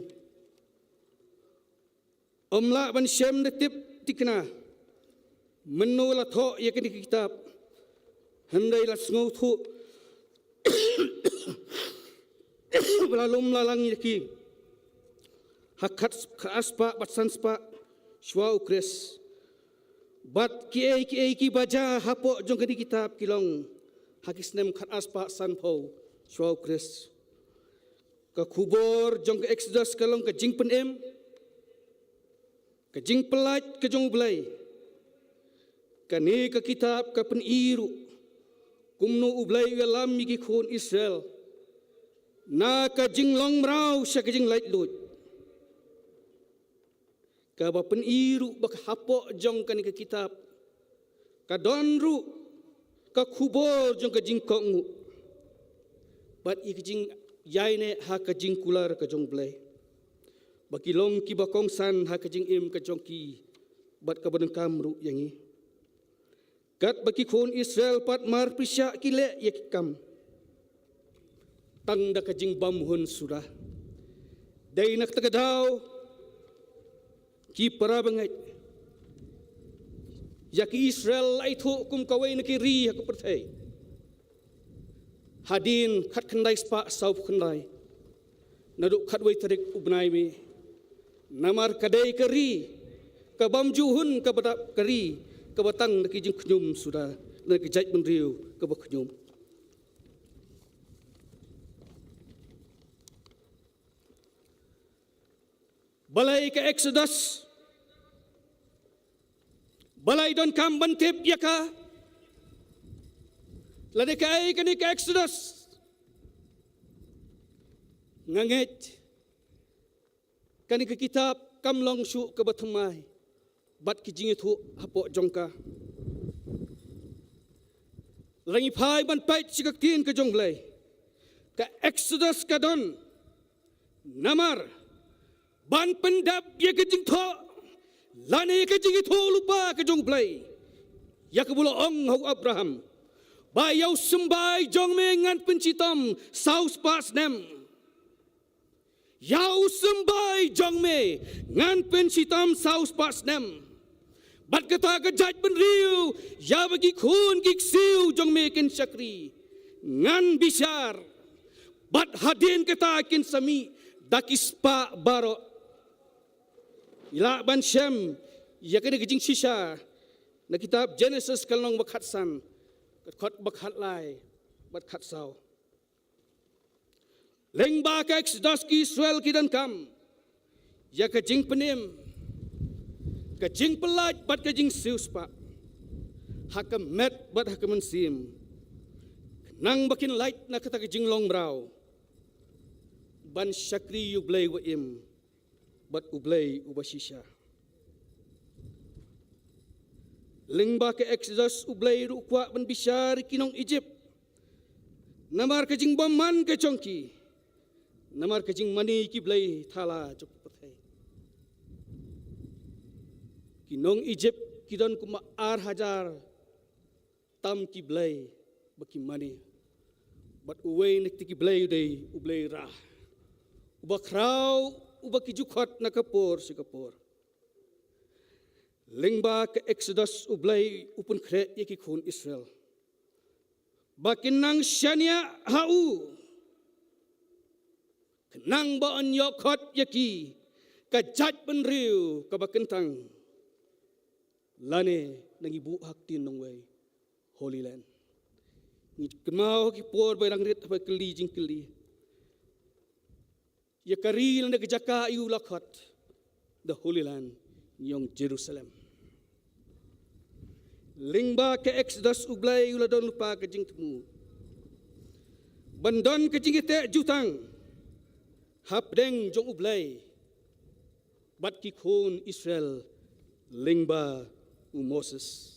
S6: omla ban shem de tip tikna menula tho yakini kitab hendai las nguthu belalum lalang yaki hakat aspa bat sanspa shwa Kris bat ki baja hapo jong kadi kitab kilong hakisnem khat aspa sanpo shwa Kris ka kubur jong ke Exodus kalong ka jing penem ka jing pelat ka jong blai kani ka kitab ka peniru kumno ublai welam migi khun Israel na ka jing long mrau sya ka jing lait lut ka ba peniru bak hapo jong kani ka kitab ka donru ka kubur jong ka jing kongu bat ik jing yaine ha ka jing kular ka jong blai baki long ki bakong san ha ka jing im ka jong ki bat ka badeng kamru yangi kat baki khon Israel pat mar pisya kile yakam tang da ka jing bam hun surah dai nak takadaw ki para bangai yaki Israel lai thu kum kawai na ki ri ha ka perthai hadin khat khandai spa sau khandai nadu khat wai tarik ubnai me namar kadai kari ka bam juhun ka badap kari ka batang na ki jing khnyum sudah na ki jait benriu ka ba khnyum balai ka Exodus balai don kam bantip yaka lade kai kani ka Exodus nganget kani ka kitab kamlong shu ka bathmai bat ki jingi thu hapo jongka langi phai ban pai chikak tin ka jonglai ka Exodus ka don namar ban pendap ye ka jing tho Lani ke jing itu lupa ke jong play. Ya ke bula ong hau Abraham. Bayau sembai jong mengan pencitam saus pas nem. Yau sembai jong me ngan pencitam saus pas nem. Bat kata kejat benriu ya bagi kun gik siu jong me ken syakri. Ngan bisyar. Bat hadin kata kin sami dakis pa barok. Ila ban Shem ya kena kejing sisa na kitab Genesis kalong bakhat san kat bakhat lai bakhat sau leng ba ka Exodus ki Israel ki dan kam ya kejing penim kejing pelat bat kejing sius pa hakam met bat hakam sim nang bakin light na kata kejing long brau ban syakri yu blay wa im bat ublay ubasisha. Lingba ke Exodus ublay rukwa ban bishar kinong Egypt. Namar kajing baman ke chongki. Namar kajing mani ki blay thala chok pathay. Kinong Egypt kidon kuma ar hajar tam ki blay baki mani. Bat uway nekti ki blay uday ublay rah. Ubakraw uba kijukhat na kapor si kapor. Lingba ke Exodus ublay upun kre yaki kun Israel. Bakin nang syania hau. Kenang ba an yokhat yaki kajat penriu kabakentang. Lane nang ibu haktin nong way Holy Land. Ni kemau ki por barang rit apa keli jing keli. Ya karil na kejaka iu lakhat the Holy Land yong Jerusalem. Lingba ke Exodus ublay uladon lupa kejing temu. Bandon kejing ite jutang hapdeng jong ublay bat ki khun Israel lingba u Moses.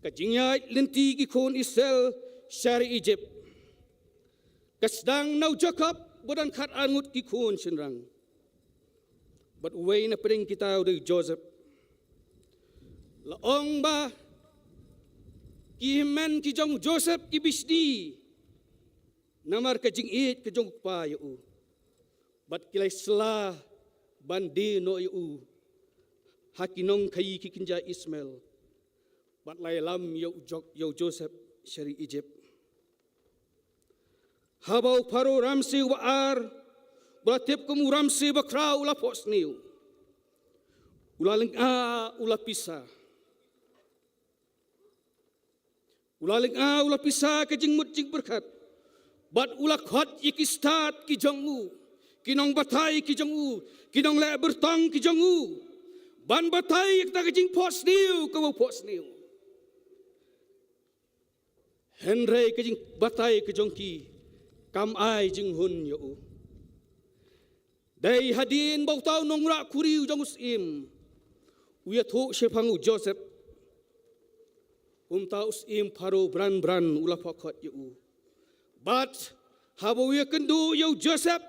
S6: Kejingya lenti ki khun Israel syari Egypt. Kasdang nau Jacob bodan khat angut ki khun sinrang. But way na pring kita udah Joseph. Laong ba ki himen ki jong Joseph ki bisdi. Namar ka jing it ka jong pa yu. But kilay sla bandi no yu. Hakinong kayi ki kinja Ismail. But lay lam yu Joseph syari Egypt. Habau paro ramsi wa ar belatip kamu ramsi bakra ula posniu ula lengah ula pisah ula pisah kejing mutjing berkat bat ula khat iki start ki jongu kinong batai ki jongu kinong le bertang ki jongu ban batai kita kejing posniu kamu posniu Henry kejing batai ke jongki kam ai jing hun yo. Dai hadin bau tau nongra kuriu jong usim. Uya thu shepangu Joseph. Tau usim paro bran ula pakot yo. But habo uya kendu yo Joseph.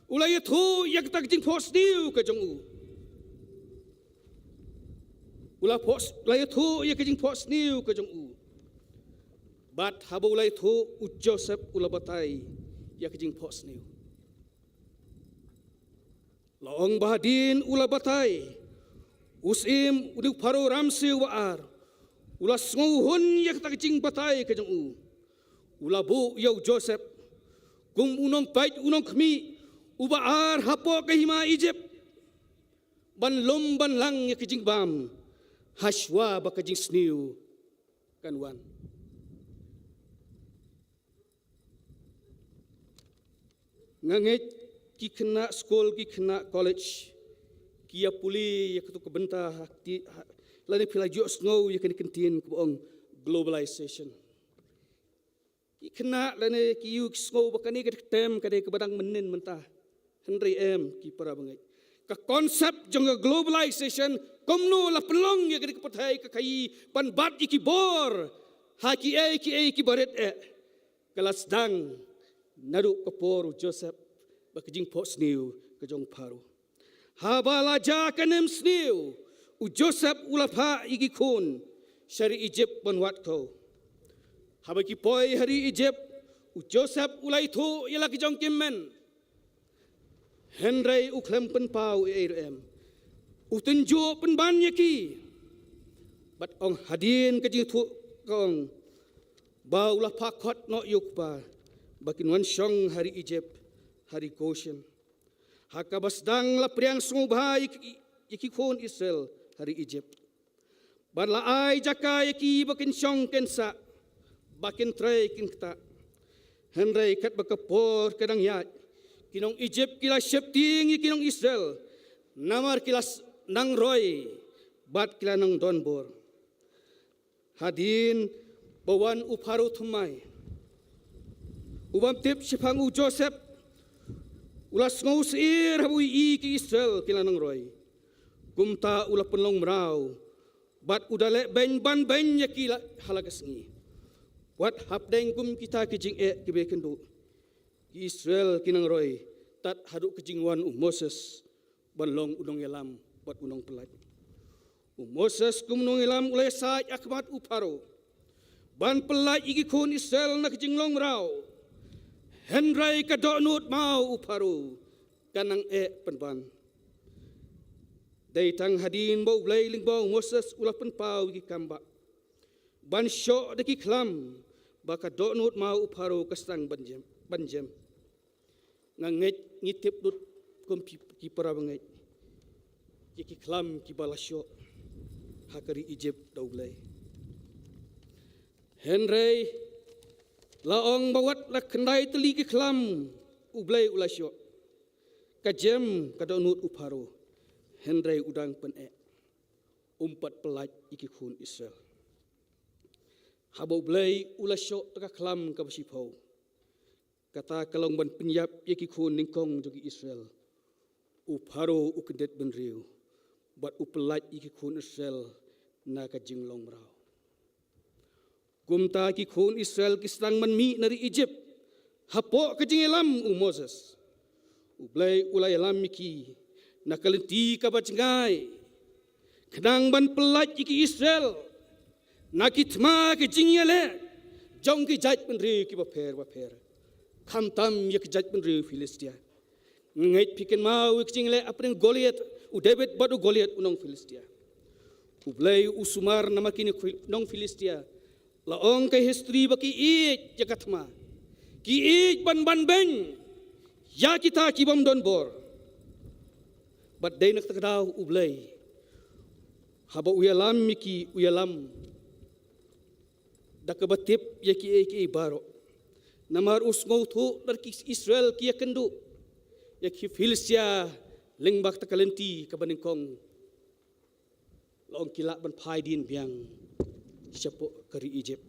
S6: Ula ya thu yak tak jing pos diu ke jong u. Ula ya thu yak jing pos diu ke jong u. But habo ulay thu u Joseph ula batay ya kejing pos niu. Laong bahadin ula batay usim udik paro ramsi waar ula senguhun ya kejing batay kejong u. Ula bu yau Joseph kum unong pait unong kemi ubaar hapo kahima Egypt ban lom ban lang ya kejing bam haswa ba kejing sniu kanwan. Ngangit ki kena school ki kena college kia puli ya ketu kebenta hakti lani pila jos ngau ya kena kentin kubong globalization ki kena lani ki yu ngau bakani ke tem kade ke badang menin mentah Henry M ki para bangai ka konsep jong globalization komno la pelong ya kade kepathai ka kai pan bat ki bor ha ki ki baret kelas dang nadu kapor Joseph bakajing pos niu kejong paru. Habala jakanem sniu u Joseph ulapa igi kun syari Egypt bonwat ko. Habaki poi hari Egypt u Joseph ulai thu ila kejong kimmen. Henry u klem pen pau em. U tunju pen ban yaki. Bat ong hadin kejing thu kong ba ulapa kot no yukba. Bakin wan syong hari Egypt hari Goshen. Hakabas dang la priang sungba iki kon Israel hari Egypt. Ban la ai jaka iki bakin syong kensa bakin tray kin kta. Henry kat bakapor kadang yat kinong Egypt kila shepting kinong Israel namar kilas nang roy bat kila nang donbor. Hadin bawan uparu thumai. Ubam tip sipang u Joseph ulas ngau seir habui ki Israel kila nang roy. Gumta ula penlong merau. Bat udale ben ban ben ya kila halagas ngi. Wat hapdeng gum kita kijing kibe kendu. Ki Israel kinang roy tat haduk kijingwan Moses banlong unong elam bat unong pelat. Moses kumnong elam ulai saaj akmat uparo. Ban pelat igi kun Israel na kijinglong merau. Henry kadonut mau uparu kanang penban. Daitang hadin bau blay lingbau Moses ulapan pau gi kamba. Ban syok deki klam baka donut mau uparu kastang banjem. Nganget ngitip dut kompi ki para bangai. Ki klam ki bala syok hakari Egypt dau blay. Henry laong bawat la kendai teli ke kelam ublai ulasyo kajem kadonut uparo Henry udang pen umpat pelat iki kun Israel habau blai ulasyo taka kelam ka basipau kata kalong ban penyap iki kun ningkong jogi Israel uparo ukendet benriu bat upelat iki kun Israel na ka jinglong merau. Gumta ki kun Israel kislang manmi nari Egypt. Hapo kejingelam Moses. Ublay ulay alam miki. Nakalenti kabacngay. Kenang ban pelat iki Israel. Nakitma kejingele. Jong ki jaj penri ki baper. Kamtam ya ki jaj penri Filistia. Ngait piken mau kejingele apeng Goliath. U David badu Goliath unong Filistia. Ublay usumar nama kini nong Filistia. Laong kay history baki it jakatma. Ki it ban ben. Ya kita kibam don bor. But day naktakadaw ublay. Haba uyalam miki uyalam. Dakabatip yaki baro. Namar usngau thu darki Israel kia kendu. Yaki Filistia lengbak takalenti kabaningkong. Laong kilak ban pai din biang. Siapa kari Egypt.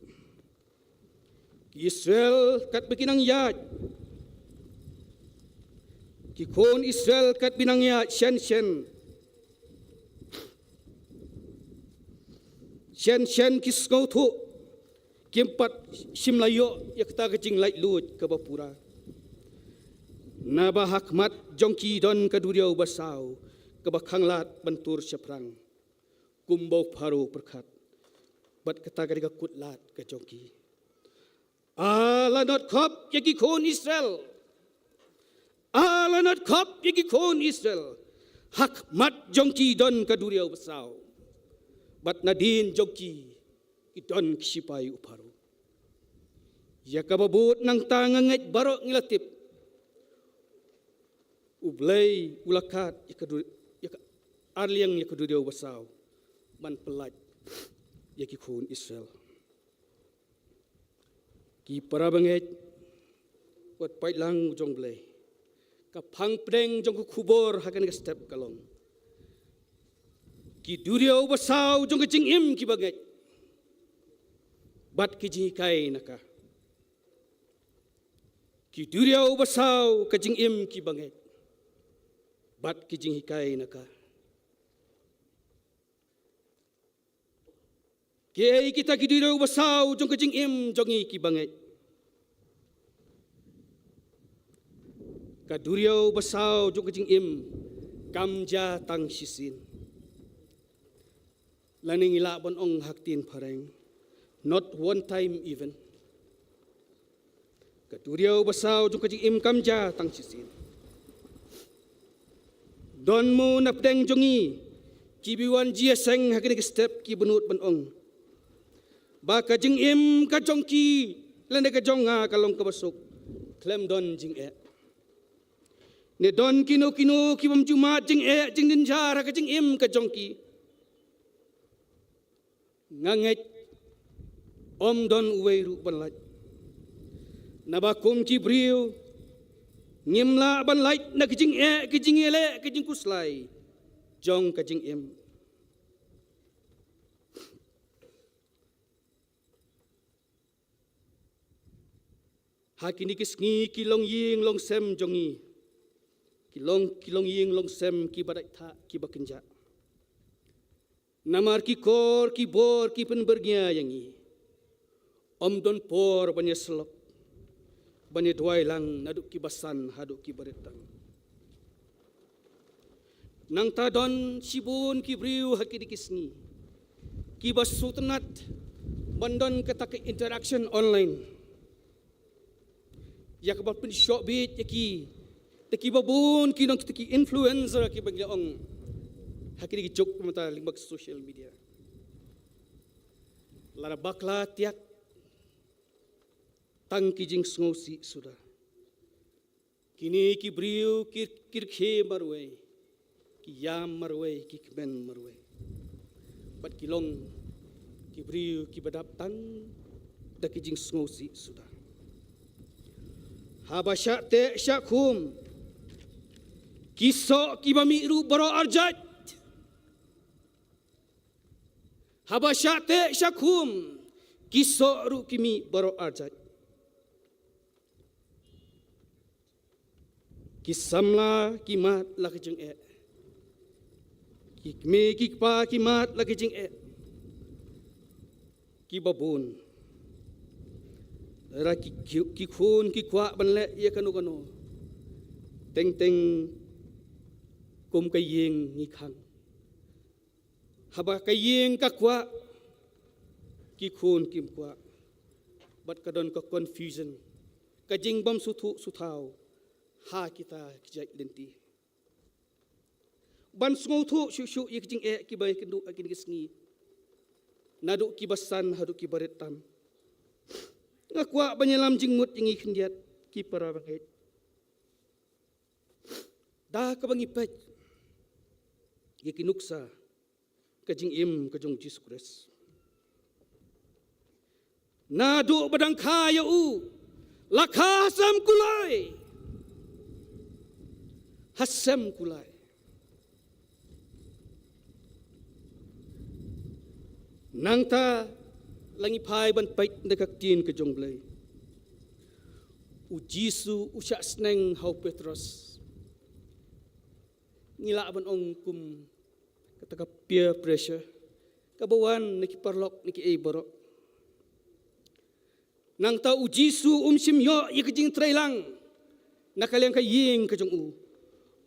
S6: Israel kat bikinang yad. Kikon Israel kat binang yad shen. Shen kisngau thu. Kimpat simlayo yakta kecing lait lut ke bapura. Naba hakmat jongki don kaduriau basau. Kebakanglat bentur seprang. Kumbau paru perkat. Bat kata kadika kutlat ke joki. Ala not kop yaki kon Israel. Ala not kop yaki kon Israel. Hak mat jongki don kaduriau besau. Bat nadin joki idon kisipai uparu. Ya kababut nang tangangait barok ngilatip. Ublay ulakat arliang yakaduriau besau. Man pelat. Yaki kun Israel. Ki para banget wat pait lang jong blay. Kapang preng jong kubor hakan ka step kalong. Ki duriau basau jong kecing im ki banget. Bat ki jikai naka. Ki duriau basau kecing im ki banget. Bat ki jikai naka. Kiai kita kidiro basau jong kejing im jongi ki bangai. Kaduriau basau juk kejing im kamja tang sisin. Laning ila bon ong haktin pareng. Not one time even. Kaduriau basau juk kejing im kamja tang sisin. Don mo napdeng jongi kibiwan jia seng hakini step ki benut ben ong. Ba kajing im kajongki lende kajonga kalong kabasuk. Klem don jing e. Ne don kino ki bam jumat jing e jing ninjar ka jing im ka jongki nganget om don uweiru banlaj nabakum ki briu ngimla banlaj na ki jing ele ki jing kuslai jong ka jing im hakini kisngi kilong ying long sem jongi kilong ying long sem ki badak tha ki bakinja namar ki kor ki bor ki penbergia yangi om don por banya selok banya duai lang naduk ki basan haduk ki baretang nang ta don sibun ki briu haki dikisni ki basutenat bandon ketak interaction online ya kabat pen shop bit yaki teki babun kinong teki influencer ki bagya ong hakiri ki jok mata limbak social media lara bakla tiak tang ki jing sngosi sudah kini ki briu kir khe marwe ki yam marwe ki kben marwe bat kilong ki briu ki badap tang da ki jing sngosi sudah habasya te syakum kisok kibami ru baro arjat habasya syakum kisok ru kimi baro arjat kisamla kimat la kejeng e kikme kikpa kimat la kejeng e kibabun ra kikhun kikwa banle ye kanu teng kum kayeng ngikang haba kayeng kakwa ki khun kim kwa bat kadon ka confusion kajing bam suthau ha kita kijai lenti ban sngo thu shu yikjing e ki bai kindu akin gisngi nadu ki basan hadu ki baretam ngakwa banyalam jingmut ingi khindiat ki para bangai dah kabangi pet yaki nuksa kajing im kajong Jesus Christ nadu badang kaya lakha hasam kulai nangta langi pai ban pait dekak tin kajong blai u Jisu usya sneng hau Petrus ngila ban ong kum kataka peer pressure kabawan niki parlok niki e borok nang ta u Jisu sim yo yekjing trailang nakaliang ka ying kajong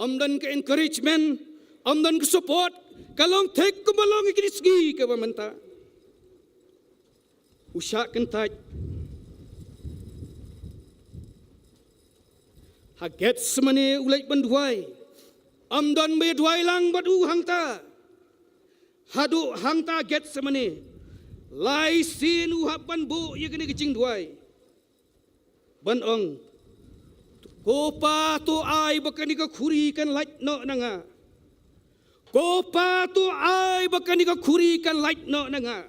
S6: amdan ka encouragement amdan ka support kalong tek kumalong ikrisgi ka bamanta usya kentaj haget semane ulai banduai amdan be duai lang badu hangta hadu hangta get semane lai sin uhapan bu ye kini kecing duai ban ong kopa tu ai bakani ka khuri kan light no nanga kopa tu ai bakani ka khuri kan light no nanga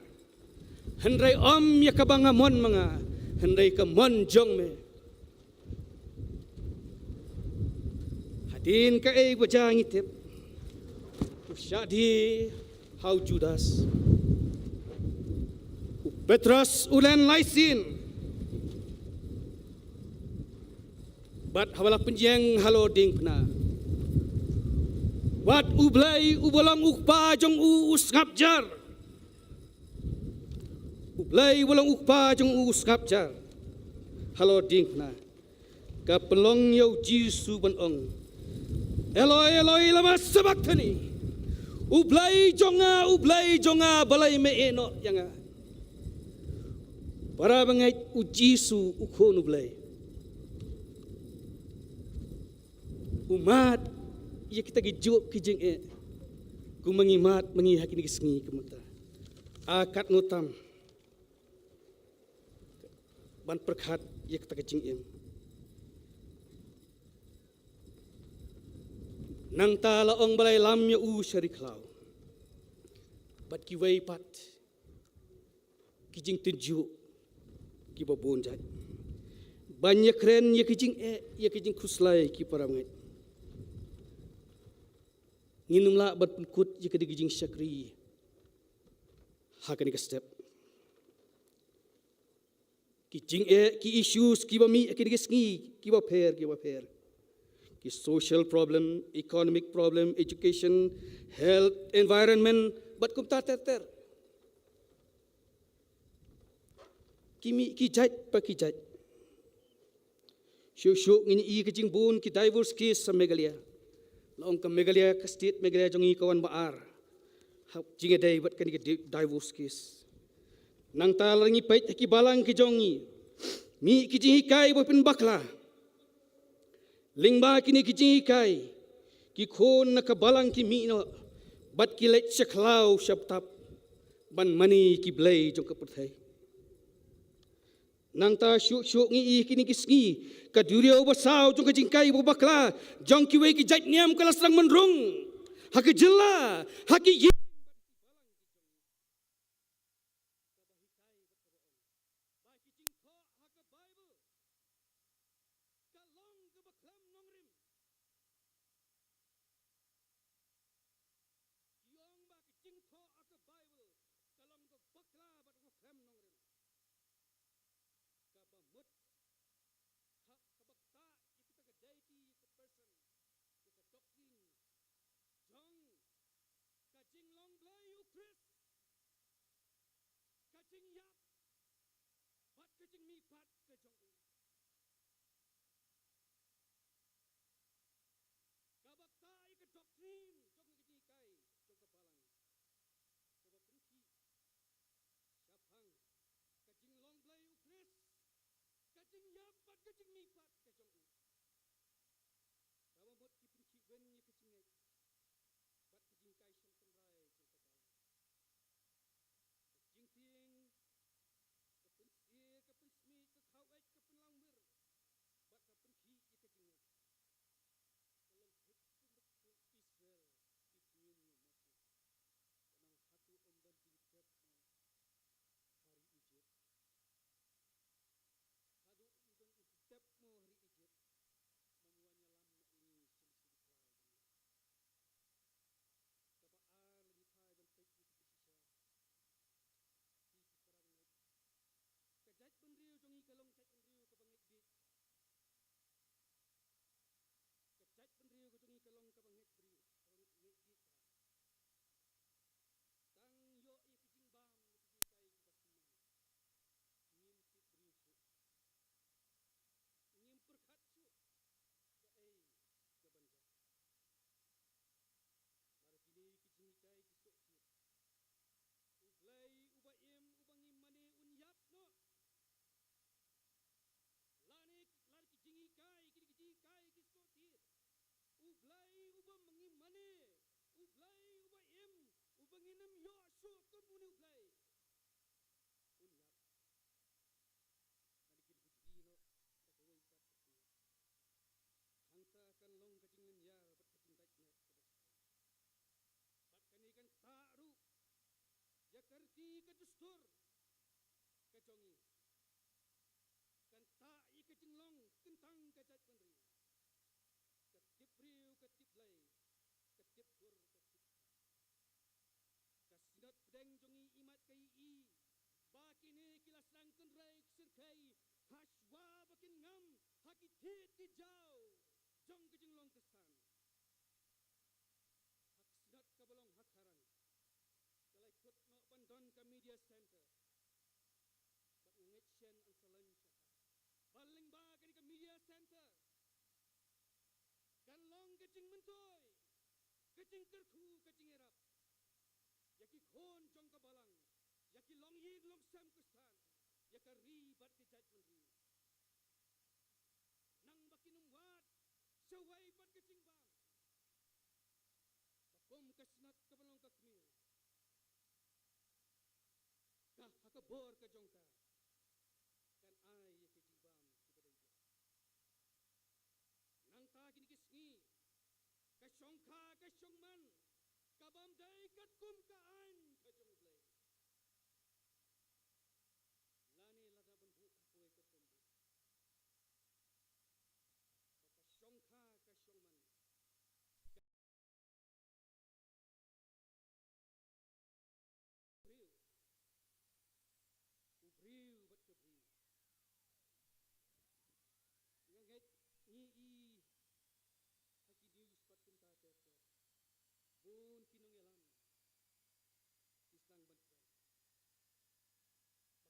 S6: hendrai om ya kabanga mon manga hendrai ka mon jong me hadin ka e bajang itip usyadi how Judas Petrus ulen laisin bat hawala penjeng halo ding pna wat ublai ubolang ukpa jong usngapjar ublai ubolang ukpa jong usngapjar halo ding pna ka pelong yau Jisu ban ong. Eloi Eloi lama sabachthani. Ublai jonga balai me eno yanga. Para bangai u Jisu ukhon ublai. Umat ya kita gijuk kijing ku mengimat mengihak ini kesengi kemuta. Akad ngutam ban perkhat ya kita kijing nang ta laong balai lam ya u syariklau. Bat ki wei pat kijing tunjuk ki babon jai. Banyak keren ya kijing kuslai ki paramngai. Nginum la bat kut ya kijing syakri. Hakani ka step. Kijing ki issues ki bami ki sngi ki ba pair ki social problem, economic problem, education, health, environment, bat kum ta ter. Ki jait pa ki jait. Syuk ngini I kijing bun ki divorce case sa Meghalaya. Laong ka Meghalaya ka state Meghalaya jongi kawan baar. Jinga day bat kani ki divorce case. Nang talangi pait ki balang ki jongi. Mi ki jingi kai bo pin bakla. Lingba kini ki jingi kai. Ki khon na ka balang ki mi no. Bat ki let syaklau syaptap. Ban mani ki blay jong ka puthai. Nang ta syuk ngi kini kisngi ka duriau basau jong ka jingkai bo bakla jong ki wei ki jait niam kala serang menrung hak jela hak ye kajing yap bat kajing mi pat ke jong kabakta ke doktrin jong ke kai jong ke balang sebab penki syapang kajing long blai ukris kajing yap bat kajing mi pat ke jong kabamot ki penki wen ye kajing bat kajing kai syam tenrai jong ke balang kajing ting ke pensmi ke khawai ke penlangmir bat ka penki ye kajing kalong hit ke Israel itmin masuk kanang hatu omban tingtep hari Egypt hadu umban utep mo hari Egypt mamuanya lam na ini sili-sili klau kabaar lagi thai ban pek itu pesisya kajat penriu jongi kalong chat penriu ka bangit bit kajat penriu ka jongi kalong ka bangit briu kalong ngit bit tang yo ye kijing bam ye kijing kai ki basima ngim ti briu su ngim perkhat su ka ei ka banja lar kini kijing kai ki sok tit ublai ubaim ubangim mane unyap no lar ki jingi kai ki sotit ublai uba mengimane ublai uba im ubanginem yo so kemuni ublai unyap nadi ki bujbi no takawai pat kesni hangta kan long kajing len yar bat kajing dait net ke bat kani kan ta'ru ya karti ke dustur ke jongi kan ta i ke jinglong kentang ke jat penri ke tip riu ke tip lay ke tip dur ke tip ka sinat pedeng jongi imat kai I bakine kilasang kenrai sirkai haswa bakin ngam hakitit ki jau jong ke jinglong kesan hak sinat ka balong hak haran kalai kut no bandon ka media center bat ngecen ang salan syaka baling ba kani ka media center kecing mentoy, kecing kerku, kecing erap. Yaki khon jong kabalang, yaki long yin long sam kustan, yaka ribat ke judgment ri. Nang bakinum wat, sawai pat kecing bang. Bakom kasnat kabalong kakmil. Kah hakabor ka jongka. Kan ay yaki jibam kibadai dia. Nang ta kini kisngi, kasyongka kasyongman, kabam day kat kum kaan kajong blay. Lani lada benbu kapoy katumbu. Kasyongka kasyongman. Briu. Ubriu bat kebriu. Nganget ni i haki news pat kunta teto. Bun kinong elam. Islang bantran.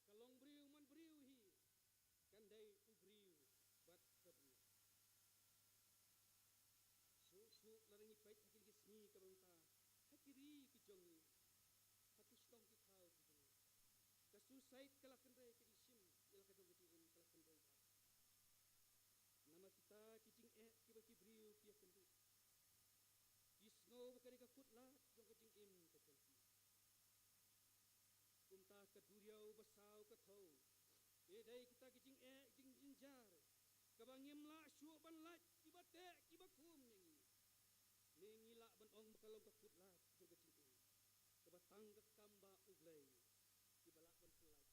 S6: Bakalong briu man briu hi. Kandai ubriu bat kebriu. Suk larang ipait haki gisni kabanta. Hakiri kijongi. Haki stong kikau kijongi. Kasusait kalakan ray kisim ilakadong kitiun kalakan ray. Nama kita kicing kiba kibriu kia kendu. Kisno bakari kakutlah jong kicing kacengki. Kumta kaduriau basau kathau. Edai kita kicing kicing jinjar. Kabangim la syuk ban lat kiba kiba kum nyangi. Ningila ban ong bakalong kakutlah jong kicing. Kebatang kekamba uglay. Kibalak ban pelaj.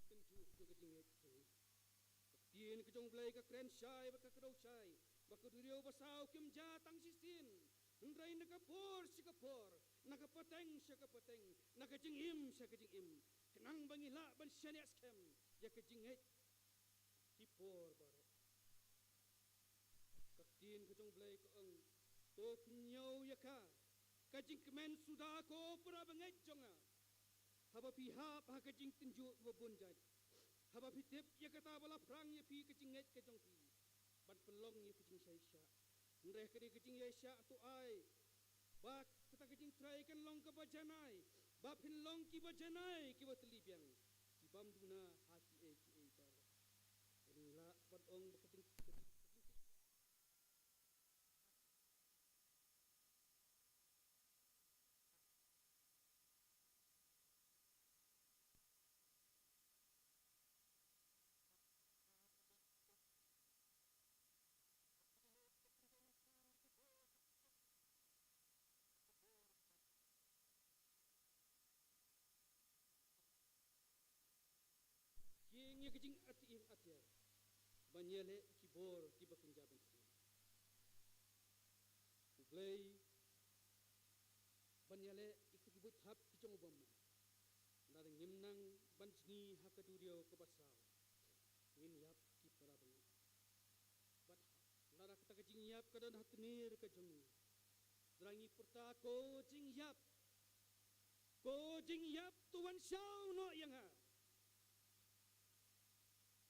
S6: Kenjuk jo kecing tu. Tien kejong blai ka kren syai ba ka kedau syai. Ba ka duriau basau kim ja tang sisin. Ndrai nak por sikapor, nak pateng sikapateng, nak kecing im sikecing im. Kenang bangila ban syaniak skem. Ya kecing tipor baru. Katien kejong blai ka eng. To kunyau ya ka. Kecing kemen sudah ko pra bangai jonga. Haba pihap ha kecing tinjuk babun jaj. Haba pitip ya kata bala perang ya pi kecing nget kejong pi. Ban pelong ya kecing syaisya. Nreh kedi kecing yaisya tu ai. Bak kata kecing try kan long ke bajanai. Bap hin long ki bajanai ki batelibiang. Ki bam duna hati ki bar. Inilah ban ong kecing Kingnya kecing ati atia. Banyele kibor kibakunja bensi. Uglay banyele ikibut hap kicong bom. Narang ngimnang banjni hakaduriau kebasau. Ngin yap ki parabang. Bat lara kata kecing yap kadan hatnir kajongi. Drangi purta ko jing yap. Ko jing yap tuan syau no yang ha.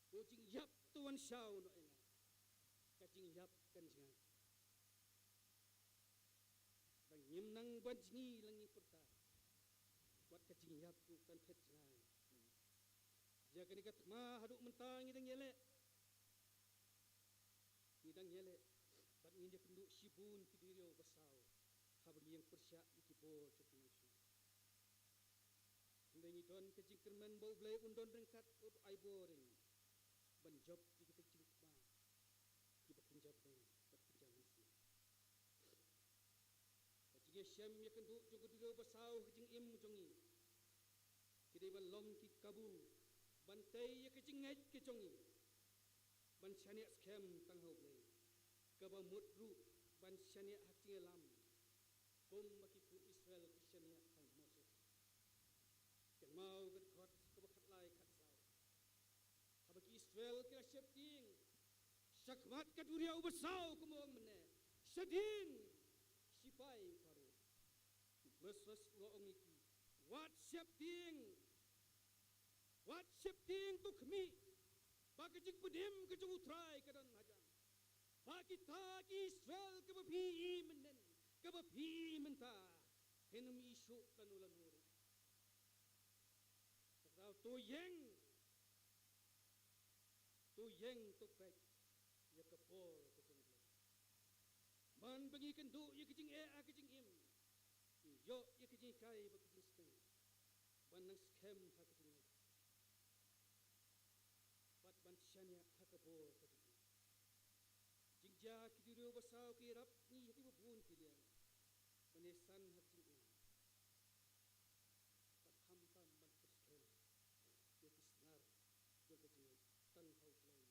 S6: Kujing yap tuan syau no enga. Kacing yap kan jangan. Bang nyimnang banjni langi perta. Buat kacing yap tu kan pet jangan. Jaga ni kat ma haduk mentang ngidang yele. Ngidang yele. Bat ngindak kenduk sibun kidirio basau. Habang yang persyak ikibor ceking isu. Ndangi don kacing kerman bau blai undon rengkat ut aiboring. Banjob kita kecil ba, kita penjab dan penjaman sih. Kecil syam ya kenduk juga dulu basau kecing im jongi. Kita balong ki kabu, bantai ya kecing ngait kejongi. ban syaniat skem tang hau play ka ba mut ru ban syaniat hak ting lam kum baki pu Israel ki syaniat tang Moses ken mau gat khot ka ba khat lai khat sau ha baki Israel ki syap ting sakmat ka duria ubasau kumong mene sadin sipai paru mesas lo ongiki wat syap ting tu kami bagi jik pedim ke jung utrai ke dan hajang bagi ta ki Israel ke bapi menen ke bapi menta henum isu kanulan muri sakau tu yeng tu pek ya ke pol ke jung man bagi kendu ya ke jing a ke jing im yo ya ke jing kai bagi jing skem ban nang skem ha ke jing pat ban syania hakabor kati jingja kidirio basau ki rap ni hati bun kilian manesan hati ini pat hamtam ban kuskel yo kisnar yo kati tan hau play jadi tapi play basisa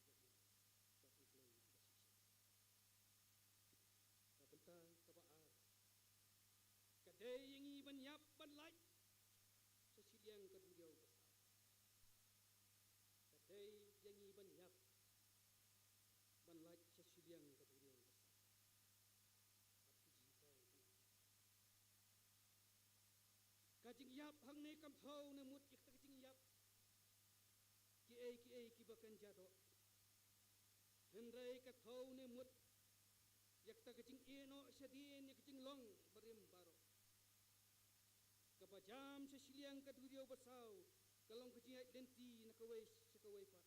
S6: kapentang kabaar kadai yang iban yap ban lai sesiliang kidirio basau day yang iban yap ban laj sesiliang kaduriang besar tapi jika kajing yap hang ne kam thau ne mut ik kajing yap ki bakan jado hendrai ka thau ne mut yak ta kajing eno sadien yak kajing long barim baro kapajam sesiliang kaduriang besar kalong kajing identiti nakawai sakawai pat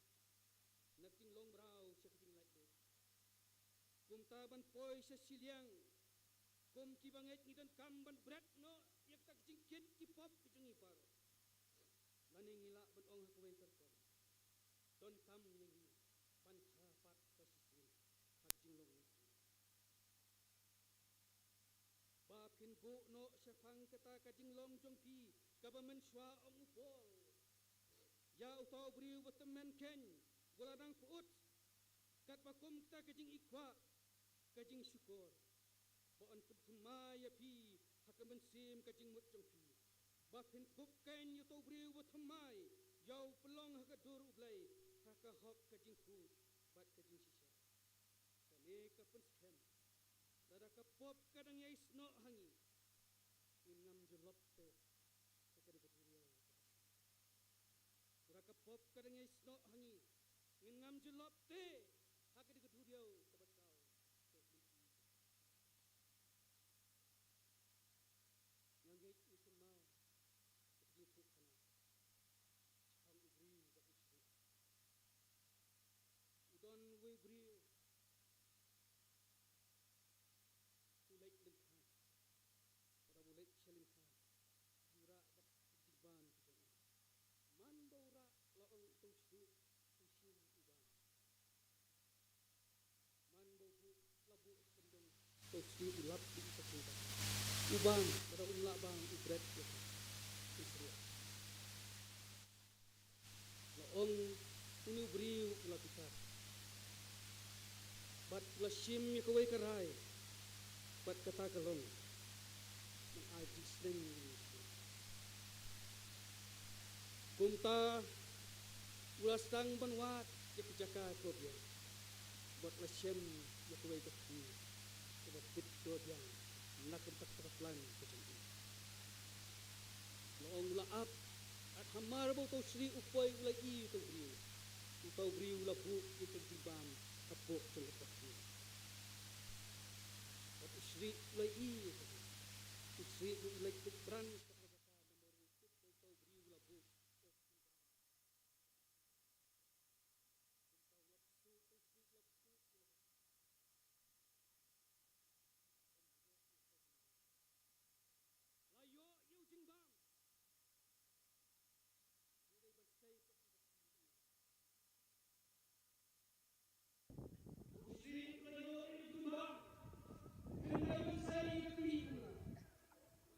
S6: nakting long brau sakating like de kum taban poi sa siliang kum kibanget ni dan kamban bret no yak tak jingkin ki pop kijung ipar laning ila ban ong hakawai terkon don kam yang pan khapat ka sisin hak jing long ba phin bu no safang kata ka jing long jong pi ka ba men swa ong upol ya utau beriu berteman ken guladang puut kat pakum kita kajing ikwa kajing syukur boon pertumaya pi hakamen sim kajing mutjong pi bapin pup ken utau beriu bertemai yau pelong hakadur ublai hakahok kajing put bat kajing sisa kane kapen skem dada kapop kadang yais no hangi ingam jelop te sakari beturia Raka pop kadang isno hangi ngam jelop te hak di kedurio kabasau yang gait itu mau begitu kana hang ubri ba isu udon we bri ulai lengkhan pada mulai selingkhan jura bat diban man baura laong tusu tusin uban man bobu labu kendong tusi ulap di sekolah uban pada ulap bang ibret Israel laong unu beriu ulapikat bat lasim yakawai karai bat kata kalong mengajis dengan kumta ulasang banwat ya kejaka kobian buat lasyem ya kuwai kaki buat bit kobian nak entak teraplan kejengki loong laap at hamar bo to sri upoy ulai to bri ulapu itu tibam apo celak ki buat sri ulai sri ulai tukran layo yu jingbang mulai bersai Usri layo yu jingbang mulai bersai kepi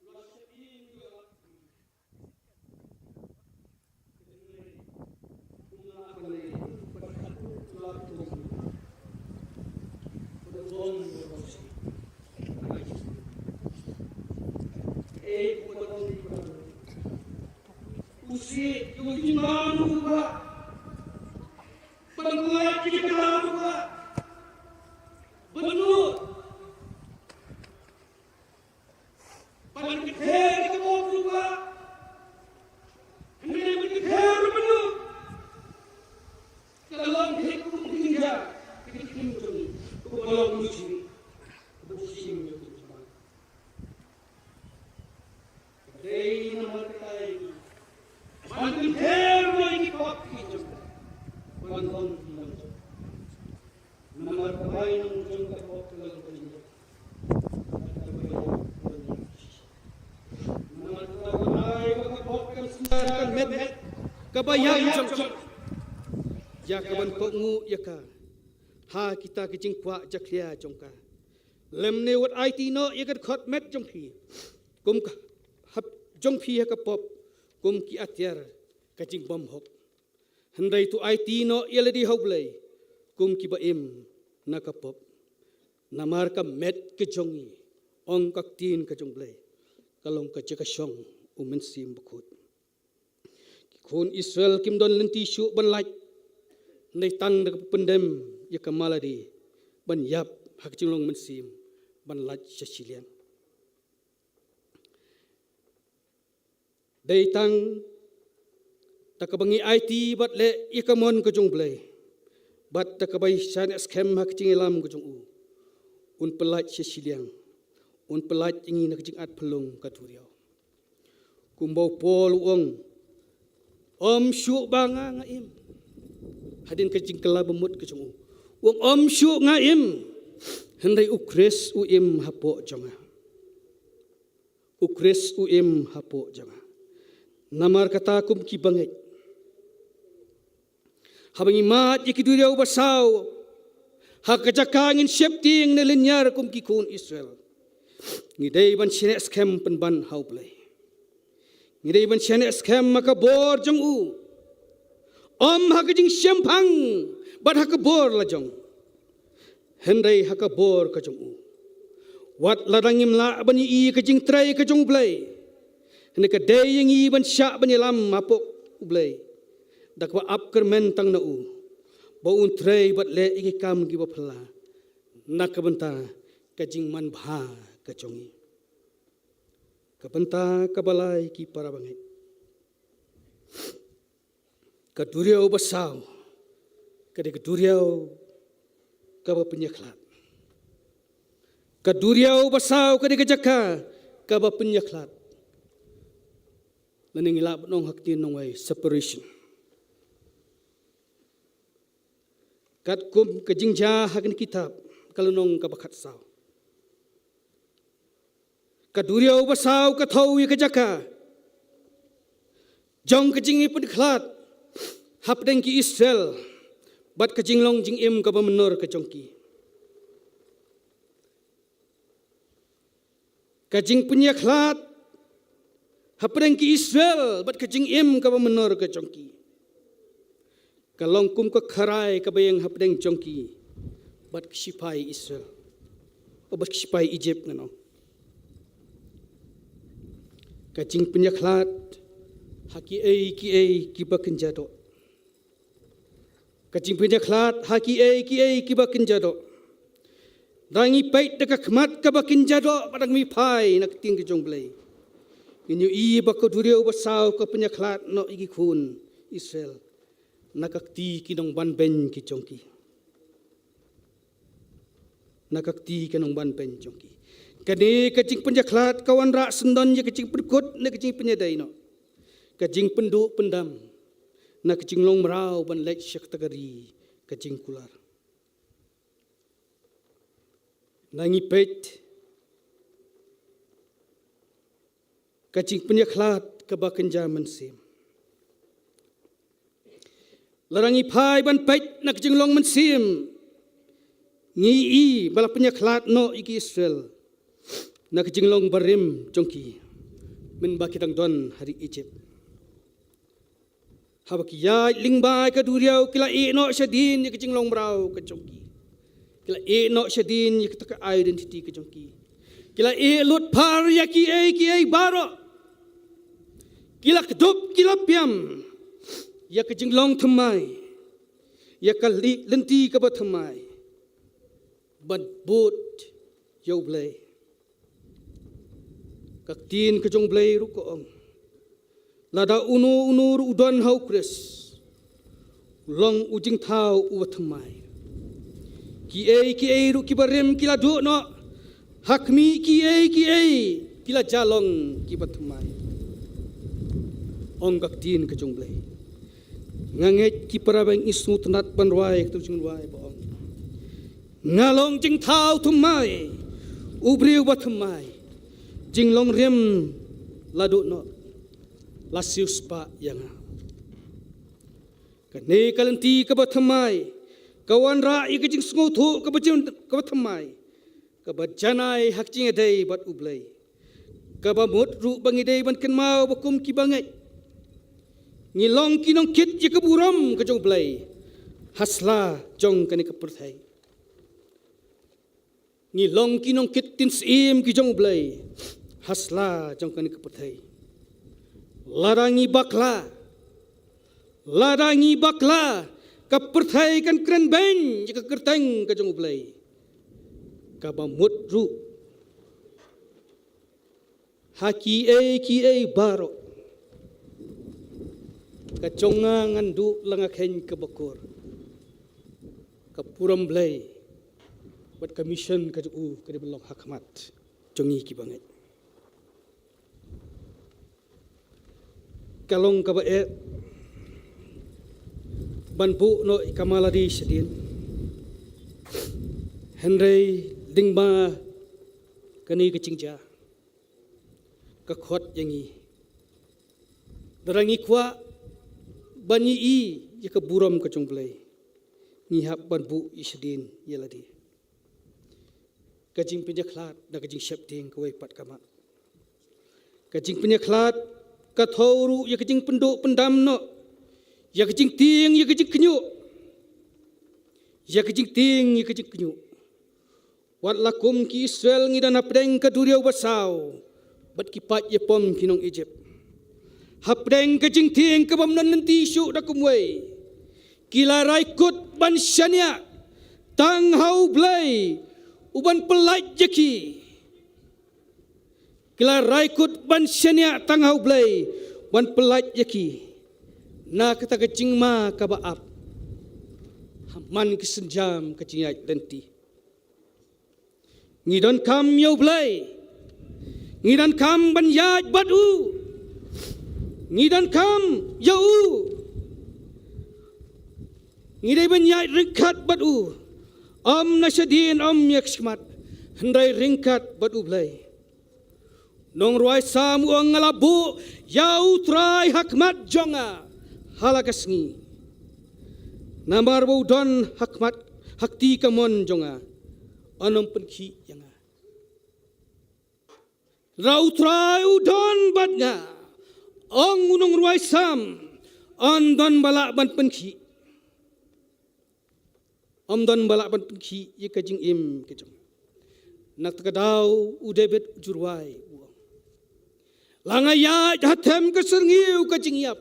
S6: Ulas seping Usi, yung imam ba? Panggulay kita ba? Benut. Panggulay kita ba? Hindi magkikher benut. Kalau hikum tinggal, hikum tu, kalau muslim, muslim itu cuma. Dari nama kita. Mantan herba ini kopi juga, mantan mantan. Nama terbaik yang juga kopi lalu ini. Nama terbaik yang kopi sekarang med kebayang jam. Ya kawan pengu ya ka, ha kita kecing kuat jaklia jongka. Lem ne wat IT no ya kat khot med jongki, kum hap jongpi ya ka pop. Kum ki atyar kacing bom hok. Hendai tu IT no yele di hoblay. Kum ki baim nakapop. Namar ka met ke jongi. Ong kak tin ka jongblay. Kalong ka jeka syong umensim bukut. Kun Israel kim don lenti syuk ban laj. Nei tang dak pendem ya kamaladi. Ban yap hak jinglong mensim ban laj syasilian. Datang tak bangi IT bat le ikamon ke jong blay bat tak bai shan scam hak cing elam ke jong u un pelat sesiliang un pelat ingi nak jing at pelung ka turiau kumbau pol uang om syuk banga ngaim hadin ke jing kala bemut ke jong u uang om syuk ngaim hendai ukres uim hapo jonga ukres uim hapo jonga. Namar kata kum ki banget. Habangi mat iki duriau basau. Hak kejakangin syepting ne lenyar kum ki kun Israel. Ngidai ban sine scam penban hau play. Ngidai ban sine scam maka bor jong u. Om hak jing syempang bat hak bor la jong. Hendai hak bor ka jong u. Wat ladangim la ban i ka jing trai ka jong play. Hendai day yang iban syak banyalam apok ublay. Dakwa apker mentang na u. Baun tray bat le iki kam ki bapla. Nakabenta kajing man bha kacongi. Kabenta kabalay ki para bangit. Kaduriau basaw. Kadi kaduriau kaba penyaklat. Kaduriau basaw kadi kajaka kaba penyaklat. Laning ilap nong haktin nong way separation. Kat kum kejingja hakin kitab kalau nong kabakat saw. Kaduriau basaw katau ya kejaka. Jong kejingi pediklat. Hapdeng ki Israel. Bat kejinglong jing im kabamenor kejongki. Kejing penyaklat. Hapreng ki Israel bat kejing im ka menor ke jongki. Kalong kum ka kharai ka bayang hapreng jongki bat ksipai Israel. O bat ksipai Egypt ngano. Kajing penyaklat haki ki bakin jado. Kajing penyaklat haki ki bakin jado. Dangi pait dekat kemat ka bakin jado padang mi pai nak ting ke jongblay. Inyo i bako duriau basaw ka penyaklat no igi kun Israel nakakti kinong banben ki jongki. Nakakti kinong banben jongki. Kani kajing penyaklat kawan rak sendon je kajing perkut na kajing penyaday no. Kajing penduk pendam na kajing long merau ban lek syak tagari kajing kular. Nangipet kacing penyaklat kebakan zaman sim. Larangi pai ban pait nak jenglong mensim. Ngi bala penyaklat no iki Israel. Nak jenglong barim jongki. Men bakitang don hari Egypt. Habaki ya lingbai ka duriau kila no syadin ni jenglong brau ka jongki. Kila no syadin ni kita identity ka jongki. Kila lut par ya ki baro. Kila kedop kila piam. Ya ke jinglong thamai. Ya ka lenti ka ba thamai. Ban bot yo blai. Ka tin ka jong blai ru ko ong. Lada unu udon hau kres. Long ujing thau u thamai. Ki ru ki barem kila do no. Hakmi ki kila jalong ki batmai. Ong gak tin ke jong blai. Nganget ki parabang isu tenat banwai ke jong wai ba ong. Ngalong jing thau thumai. Ubriu batmai. Jing long rem ladu no. Lasius pa yang. Kane kalenti ke batmai. Kawan ra i ke jing sngotu ke batmai. Kabajanai hak jing adai bat ublai. Kabamut ru bangidai ban ken mau bakum ki bangai. Ngilong kinong kit je keburam ke jong blai. Hasla jong kani ke perthai. Ngilong kinong kit tin sim ki jong blai. Hasla jong kani ke perthai. Larangi bakla ke perthai kan keren ben je ke kerteng ke jong blai. Kabamut ru haki baro kaconga ngandu langakhen kebakur kapuram blai buat commission ka ju ka belong hakmat jongi ki banget kalong ka ba banpu no kamaladi sedin Henry dingba kani kecingja kakhot yangi darangi kwa banyi ya keburam kecong blai ngihap banbu isedin yeladi kajing penyaklat da kajing syapting kawai pat kama kajing penyaklat kathoru ya kajing penduk pendam no ya kajing ting ya kajing kenyu ya kajing ting ya kajing kenyu wat lakum ki Israel ngidan hapdeng kaduriau basau bat kipat ye pom kinong Egypt hapdeng kajing ting kabam nan nanti syuk da kumwei kila raikut ban syania tang hau blai uban pelaj jeki kila raikut ban syania tang hau blai ban pelaj jeki na kata kajing ma kabaap man kesenjam kajing yai denti ngidon kam yau blai ngidan kam ban yaj batu ngidan kam yau ngidai ban yaj ringkat batu nasyadin yakshmat hendai ringkat batu blai nong ruai samu ngalabu yau trai hakmat jonga halakasngi namar don hakmat hakti kamon jonga anam penki yang rautrai udon badna ong unong ruai sam andon balak ban penki amdon balak ban penki ye kajing im kejong nak takadau udebet jurwai langaya hatem keserniu kajing yap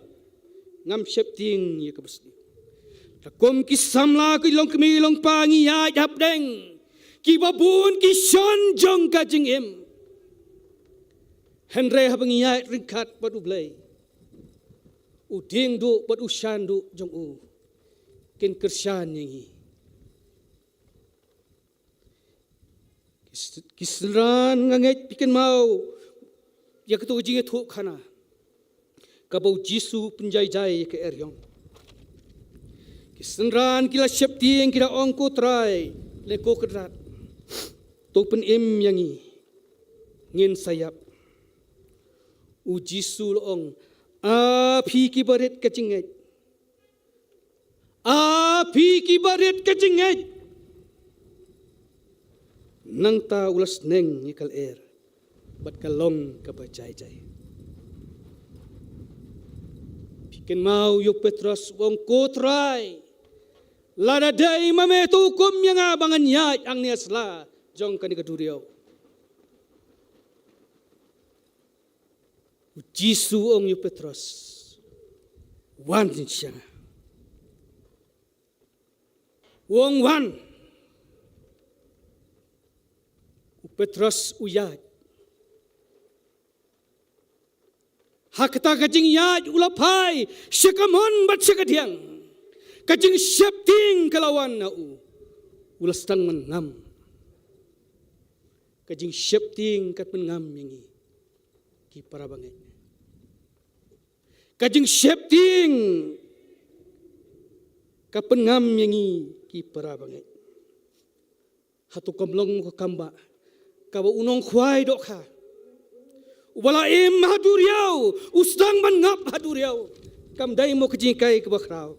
S6: ngam septing ye kebesni takom kisamla kilong kemilong pangi ya hapdeng kibabun kison jong kajing im Henry habangi ya ringkat batu blai uding du batu shan du jong ken kersan yangi kisran nganget piken mau ya ketu jinge thu khana kabau jisu penjai-jai ke eryong kisran kila septing kila ongko trai leko kedrat topen im yangi ngin sayap ujisu loong api kibaret kecingej nang ta ulas neng ikal bat kalong kabajai-jai piken mau yuk Petrus wong kotrai lada dai mame tukum yang abangan yaj ang niasla jong kani kaduriau Jisu ong yu Petros wan siya wong wan Petros uyat hakta kajing yat ulapai syakamon bat syakadiang kajing syapting kalawan na ulastang mengam kajing syapting kat mengam yangi ki para bangai kajing syapting ka pengam yangi ki para bangai hatu komlong ko kamba ka unong khwai dok kha wala im haduriau ustang man ngap haduriau kam dai mo kajing kai ka bakrau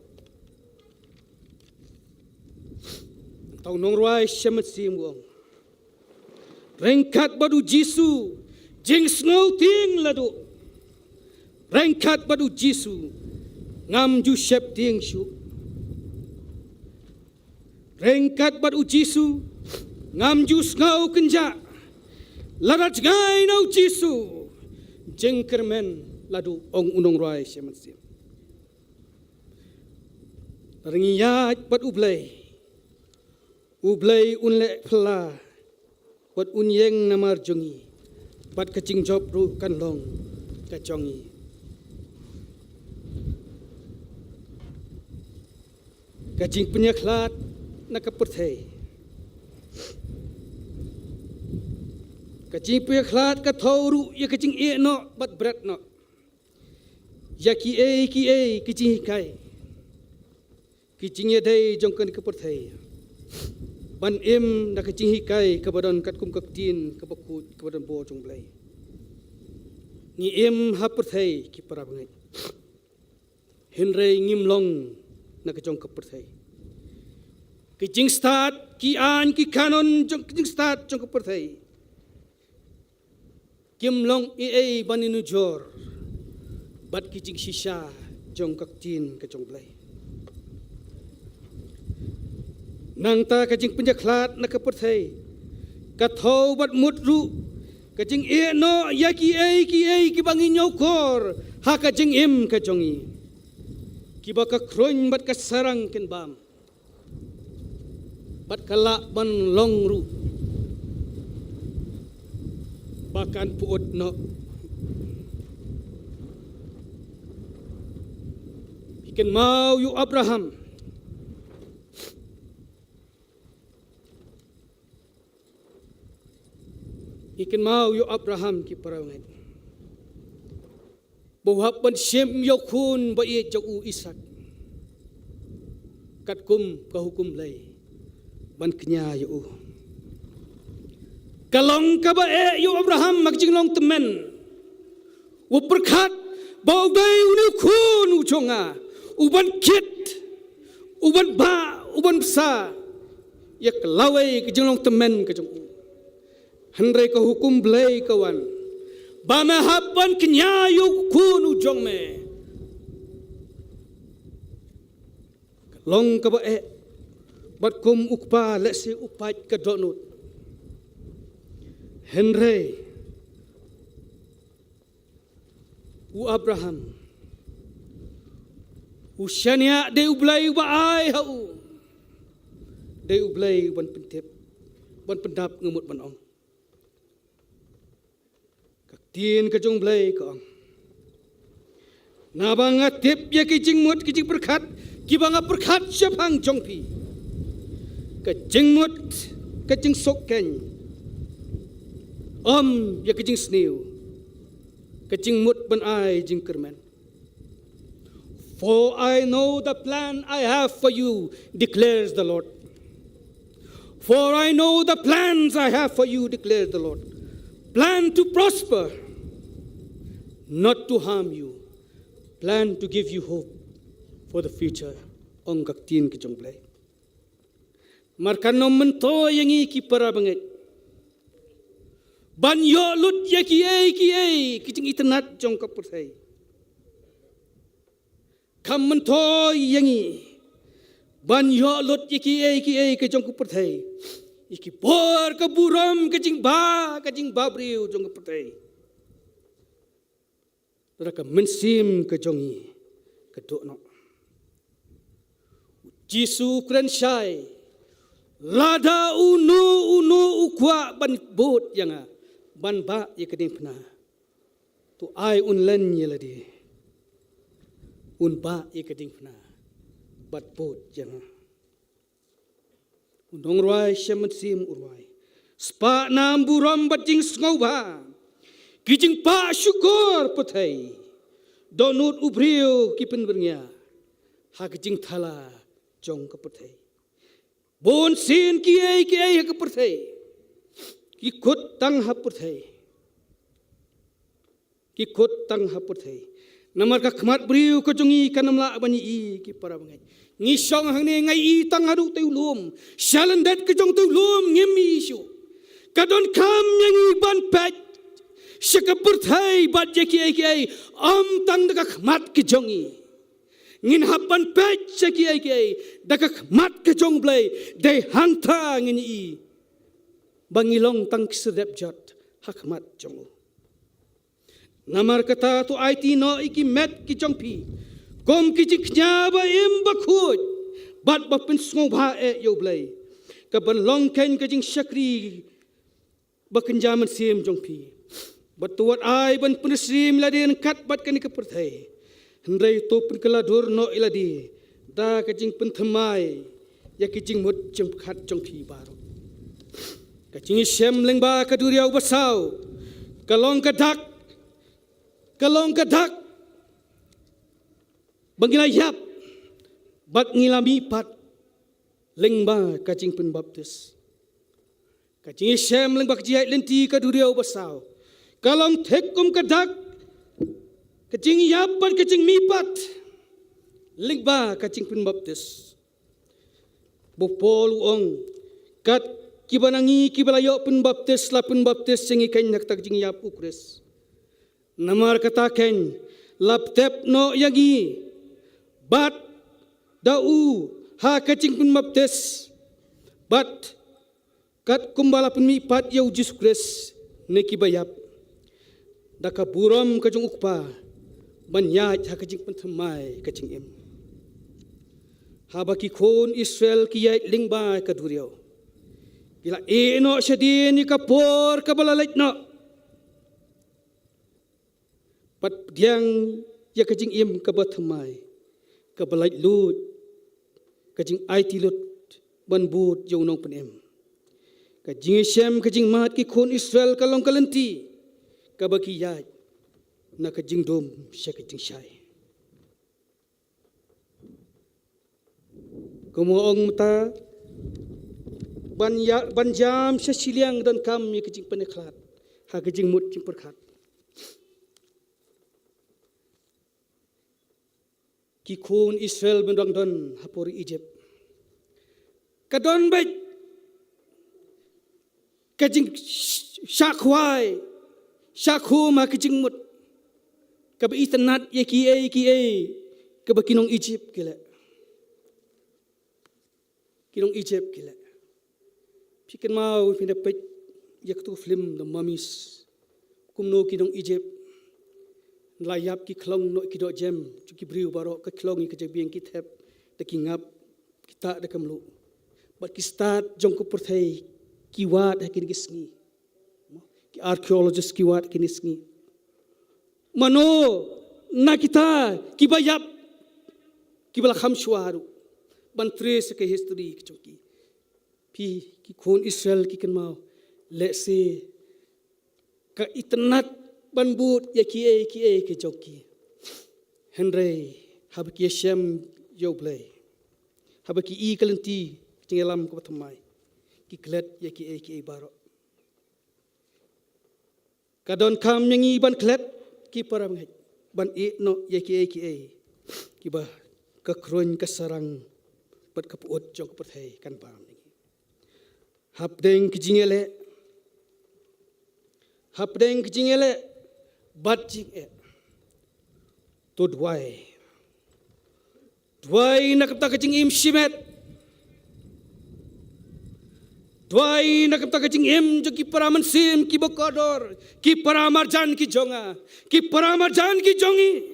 S6: tau nong ruai shamat simuang rengkat badu Jisu jing snow ting ladu rengkat badu Jisu ngam ju shep ting shu rengkat badu Jisu ngam ju snow kenja larat ngai nau Jisu jing kermen ladu ong unong ruai shamat sim ringiyat bad ublay unle pla bad unyeng namar jongi bad kacing job ru kan long kacongi kacing penyaklat nakaperthai kacing penyaklat ka thoru ya kacing e no bad brat no ya ki e kacing kai kacing ye dai jongkan kaperthai ban im na kacing hikai kabadan kat kum kaktin kabakut kabadan bo jong blai ni im haperthai ki para bangai henrei ngim long na kajong kaperthai kicing start ki an ki kanon jong kicing start jong kaperthai kim long e baninu jor bat kicing shisha jong kaktin kajong blai nang ta kajing penjaklat na kaperthai kathau bat mutru kajing e no ya ki ki bangi nyokor ha kajing im kajongi ki baka kroin bat kasarang ken bam bat kala ban longru bakan puot no ikan mau yu Abraham ikan mau yu Abraham ki parangai bahwa ban shem yokun ba ye jau Ishak kat kum ka hukum lai ban kenya yu kalong ka ba yu Abraham magjing long temen u perkhat bau dai unu kun ujonga uban kit uban ba uban psa ya kelawai ke long temen ke jong henrei ka hukum blai kawan ba me hapan kenya yu kun ujong me long ka ba bat kum ukpa lesi upat ka donut henrei u Abraham u shania de ublai ba ai hau de ublai ban pentep ban pendap ngemut ban ong tin kajong blai ko na banga tip ya kicing mut kicing perkhat ki banga perkhat syapang jongpi kajing mut kajing sokken ya kajing snew kajing mut ban ai jing kerman for I know the plan I have for you declares the Lord for I know the plans I have for you declares the Lord plan to prosper, not to harm you. Plan to give you hope for the future. Ong kaktin ki jong blai. Markano mento yang ki para banget. Ban yo lut ya ki ki jing itnat jong kaperthai. Kam mento yang ban yo lut ya ki jong kaperthai. Iki por ke buram kajing ba briu jong pertai raka mensim ke jongi ke dokno Jisu kren syai lada unu ukwa ban bot yanga ban ba ye keding pna tu ai un len ye ladi un ba ye keding pna bat bot yanga undong ruai shemen sim urwai spa nam buram bat jing sngo ba kijing pa syukur putai donut ubriu kipen bernya ha kijing thala jong ke putai bon sin kiai ha ke putai kikut tang ha putai namar ka khmat briu ko jongi kanamla bani i ki para bangai ngi song hang ne ngai i tang haru te ulum shalandet ke jong te ulum ngemi isu kadon kam yang i ban pat syakapur thai bat je kiai am tang da khmat ke jongi ngin hapan pat je kiai da khmat ke jong blai de hanta ngin i bangilong tang sedep jot hakmat jongu namar kata tu IT no iki met ki jongpi kom ki jiknya ba im bakhut bat bapin sngo bha e yo blai ka ban long ken ka jing shakri bakin jaman sim jongpi batuat ai ban punisrim ladin kat bat kan ka perthai hendrai to pun kala dur no iladi da ka jing pun thamai ya ki jing mut jong khat jongpi baru ka jing shem leng ba ka duriau basau kalong kadak bangila yap bat ngilami pat lengba kacing pen baptis kacing shem lengba kajai lenti kaduriau basau kalong tekum kadak kacing yap bat kacing mipat lengba kacing pen baptis bopol ong kat kibanangi kibalayo pen baptis la pen baptis singi kanyak kacing yap ukres namar kataken laptep no yagi bat dau ha kacing pun baptis bat kat kumbala pun mipat yau Jesus Christ neki bayap daka buram kajung ukpa banyat ha kacing pun thamai kacing em ha baki khon Israel kiyai lingba kaduriau kila eno syadini kapor kabalalait no pat diang ya kajing im kabathamai kabalait lut kajing IT lut ban but jaunong penem kajing shem kajing mat ki khon Israel kalong kalenti kabaki yai na kajing dom sya kajing syai kumoong mata ban jam sya siliang dan kam ya kajing peneklat ha kajing mut jing perkhat ki khun Israel bendang don hapori Egypt kadon baik kajing syakhwai syakhu ma kajing mut kabe itanat ye ki kabe kinong Egypt kila pikin mau pinda pet yak tu film the mummies kumno kinong Egypt layap ki klong no ki do jam ki briu baro ka klong ki jebien ki thep te ki ngap kita de kamlu but ki start jong ko perthai ki wat hakin gisngi ki archaeologist ki wat kin isngi mano na kita ki bayap ki bala kham shwaru ban trace ke history ki choki pi ki khon Israel ki kan mau let's say ka itnat ban but ya ki ke joki henry habki shem yo play habki I kalenti tingelam ko thamai ki klet ya ki baro kadon kam nyangi ban klet ki param ban no ya ki ba ka kron ka sarang pat ka puot jok pathai kan pam hapdeng kijingele bat jing to dwai nak ta kajing im shimet Dwai nak kata kecing em jo ki paraman sim ki bokodor ki paramarjan ki jonga ki paramarjan ki jongi.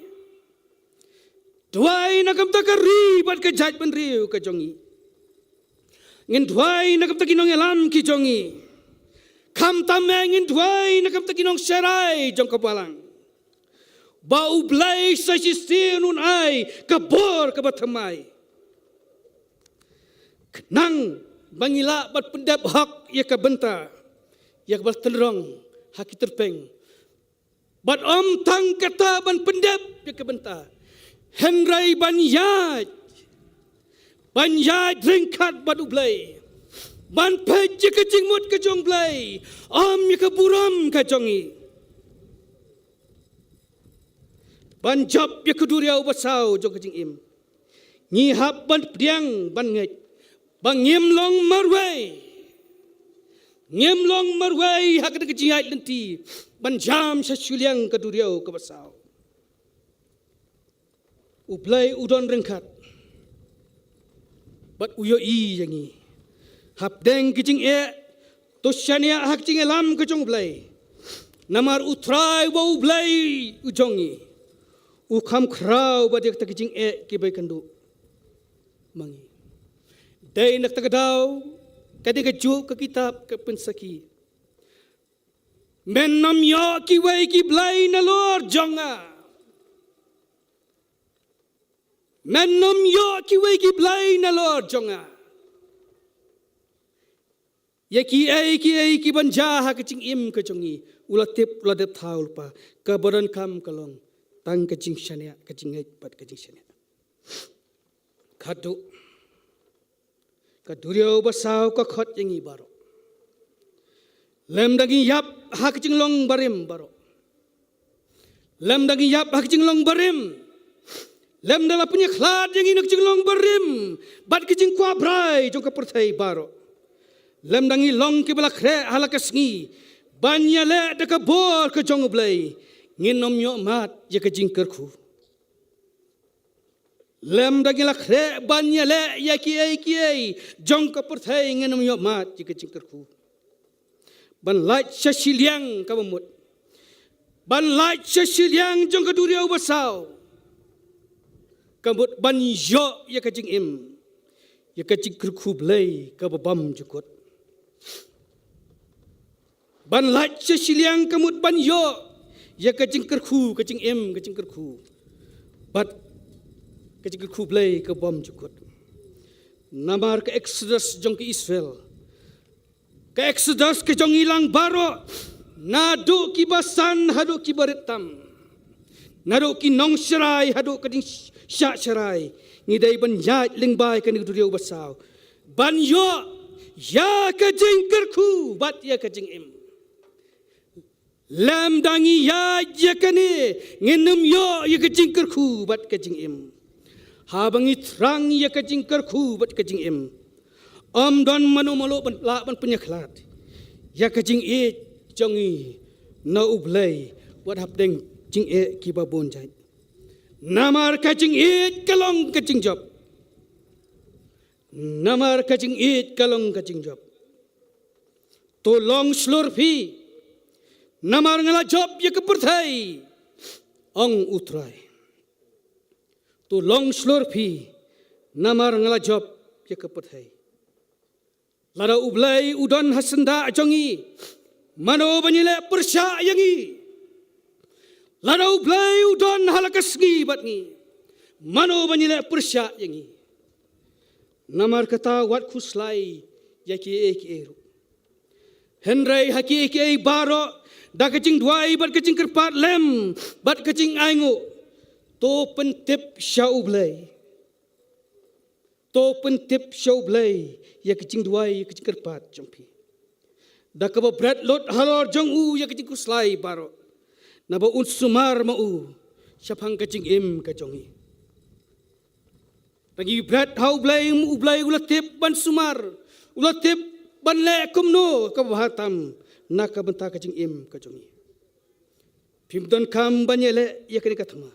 S6: Dwai nak kata ka ribat ke jaj ban riu ke jongi. Ngin dwai nak kata kinong elam ki jongi. Kam tameng ngin dwai nak kata kinong serai jong kapalang. Bau blai sa sistin un ai kabor kabatamai. Kenang bangila bat pendap hak ya kabenta ya kabal tenrong hak terpeng bat om tang kata ban pendap ya kabenta henrai banyaj ringkat bat ublai ban pej ya kecingmut kejong blai om ya kaburam kajongi ban job ya keduriau basau jong kecing im ngihap ban pediang ban ngej bang ngimlong marwai hak de kejihai lenti ban jam sasuliang kaduriau ke basau ublai udon rengkat bat uyo i yangi hap deng kejing to shania hak jing elam kejong ublai namar utrai wa ublai ujongi ukam krau bat yak kejing ki bai kandu mangi Dai nak tagadau kadi keju ke kitab ke pensaki. Men nam yo ki wei ki blai na lor jonga. Men nam yo ki wei ki blai na lor jonga. Ya ki ai ki banja ha kecing im ke jongi. Ulatip uladep thaul pa kabaran kam kalong tang kecing shania kecing ai pat kecing shania. Khadu kaduriau basau ka khot yangi baro lem dagi yap hak jinglong barim baro lem dagi yap hak jinglong barim lem dala punya khlad yangi nak jinglong barim bat kijing kwa brai jong ka perthai baro lem dangi long ki bala khre hala ka sngi banya le de ka bor ka jong blai nginom yo mat ye ka jing kerkhu lem dagi la khre banya le ya ki ai jong ka perthai ngenom yo mat ji kecing kerku ban lait sasiliang ka bamut ban lait sasiliang jong ka duriau basau kambut ban yo ya kecing im ya kecing kerku blai ka babam jukut ban lait sasiliang kamut ban yo ya kecing kerku kecing im kecing kerku bat kecil kublai ke bom jukut. Namar ke Exodus jong ke Israel. Ke Exodus ke jong ilang baro. Nadu ki basan hadu ki baritam. Nadu ki nong serai hadu ke ding syak serai. Ngidai ban yat lingbai ke duriau basau. Ban yo ya ke jingkerku bat ya ke jing im. Lam dangi ya ke ni nginum yo ya ke jingkerku bat ke jing im. Habangi terang ya kecing kerku bat kecing im. Don manu malu ban penyekhlat. Ya kecing jongi na ublai wat hap deng jing ki babon jai. Namar kecing kalong kecing job. Namar kecing kalong kecing job. Tolong slurpi. Namar ngala job ya keperthai. Ong utrai. Tu long slurpi namar ngala job ya keperthai. Lara ublai udon hasenda jongi mano banyile persya yangi. Lara ublai udon halakasngi batngi mano banyile persya yangi. Namar kata wat kuslai yaki eru. Henry haki eki baro da kecing duai bat kecing kerpat lem bat kecing aingu. To pentip syau blai. To pentip syau blai. Ya kecing duai, ya kecing kerpat jompi. Da kaba berat lot halor jong u ya kecing kuslai baro. Naba unsumar mau. Syapang kecing im kajongi. Bagi berat hau blai mu blai ulatip ban sumar. Ulatip ban le kumno kabahatam. Naka benta kecing im kajongi. Pimdan kam banyele ya kini katama.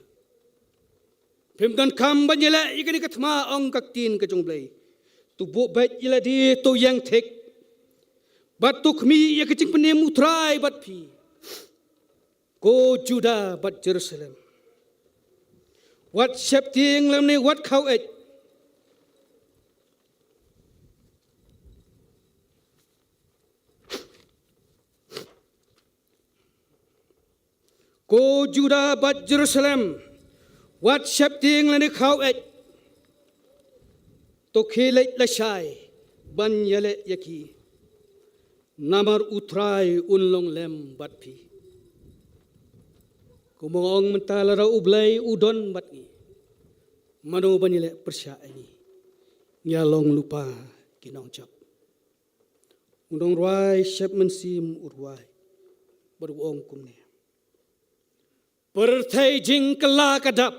S6: Pemdan kam banyela ikani katma ong kaktin kajong blai. Tu bo bait ila di to yang tek. batuk mi ya kecing penem utrai bat pi. Ko Juda bat Jerusalem. Wat septing lam ne wat kau et. Ko Juda bat Jerusalem. Wat septing lam ne kau et. To khelet la shai ban yale yaki. Namar utrai unlong lem bat pi. Kumong mentala ra ublay udon bat ni. Mano banile persya ini. Nyalong lupa kinong cap. Undong ruai syep mensim urwai. Berwong kumne. Perthai jing kela kadap.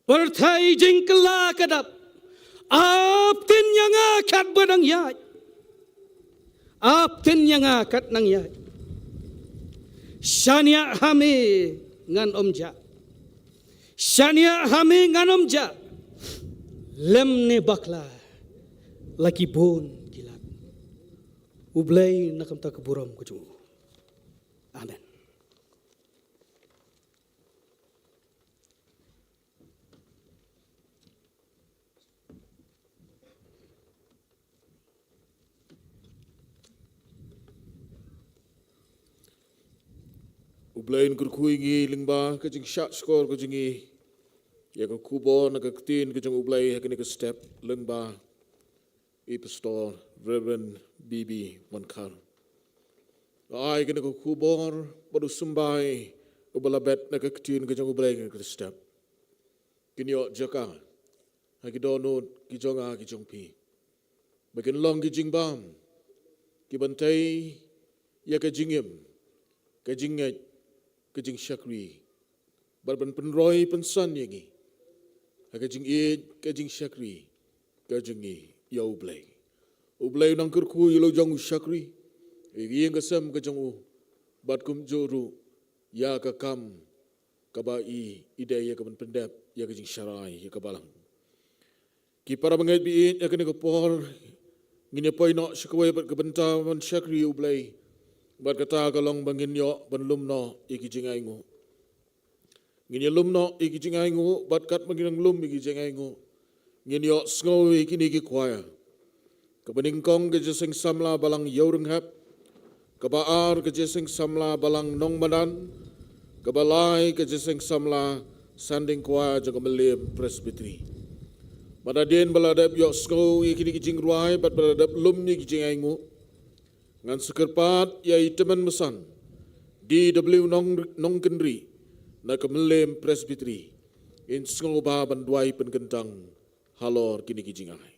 S6: Perthai jing kela kadap. Aptin yang akat badang yai. Aptin yang akat nang yai. Syania hame ngan omja. Syania hame ngan omja. Lemne bakla laki bon gilat. Ublay nakam ta keburam kucu. Amen.
S3: Ublain kurkuingi lingba kajing shot score kajingi ya ka kubo na ka tin kajing ublay hakini ka step lingba pastor Reverend BB Mankar ay kini ka kubor padu sumbay ubalabet na ka tin kajing ublay ka step kini yo jaka hakidonod kijonga kijongpi bakin long kijing bam kibantay ya kajingim kajinget kajing syakri barban penroy pensan yangi kajing id kajing syakri kajing ya ublay nang kurku yelo jong syakri yang kasam kajang bat kum juru ya kakam kabai idaya kaban pendap ya kajing syarai ya kabalang ki para bangai bi ya kene kopor ngine poi no syakwe bat kabenta man syakri ublay bat kata kalong bangin yo banlum no iki jingai ngo ngin lum no iki jingai ngo bat kat bangin lum iki jingai ngo ngin yo sngo iki ni ki kwaya kabaning kong ke jesing samla balang yorung hap kabaar ke jesing samla balang nong madan kabalai ke jesing samla sanding kwaya jaga melim presbytery madadien baladap yo sngo iki ni ki jingruai bat baladap lum ni ki jingai ngo ngan sekerpat yai teman mesan DW nong kendri na kemelem presbytery in sengoba banduai penkentang halor kini kijingai.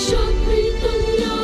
S7: Shakri Tanya,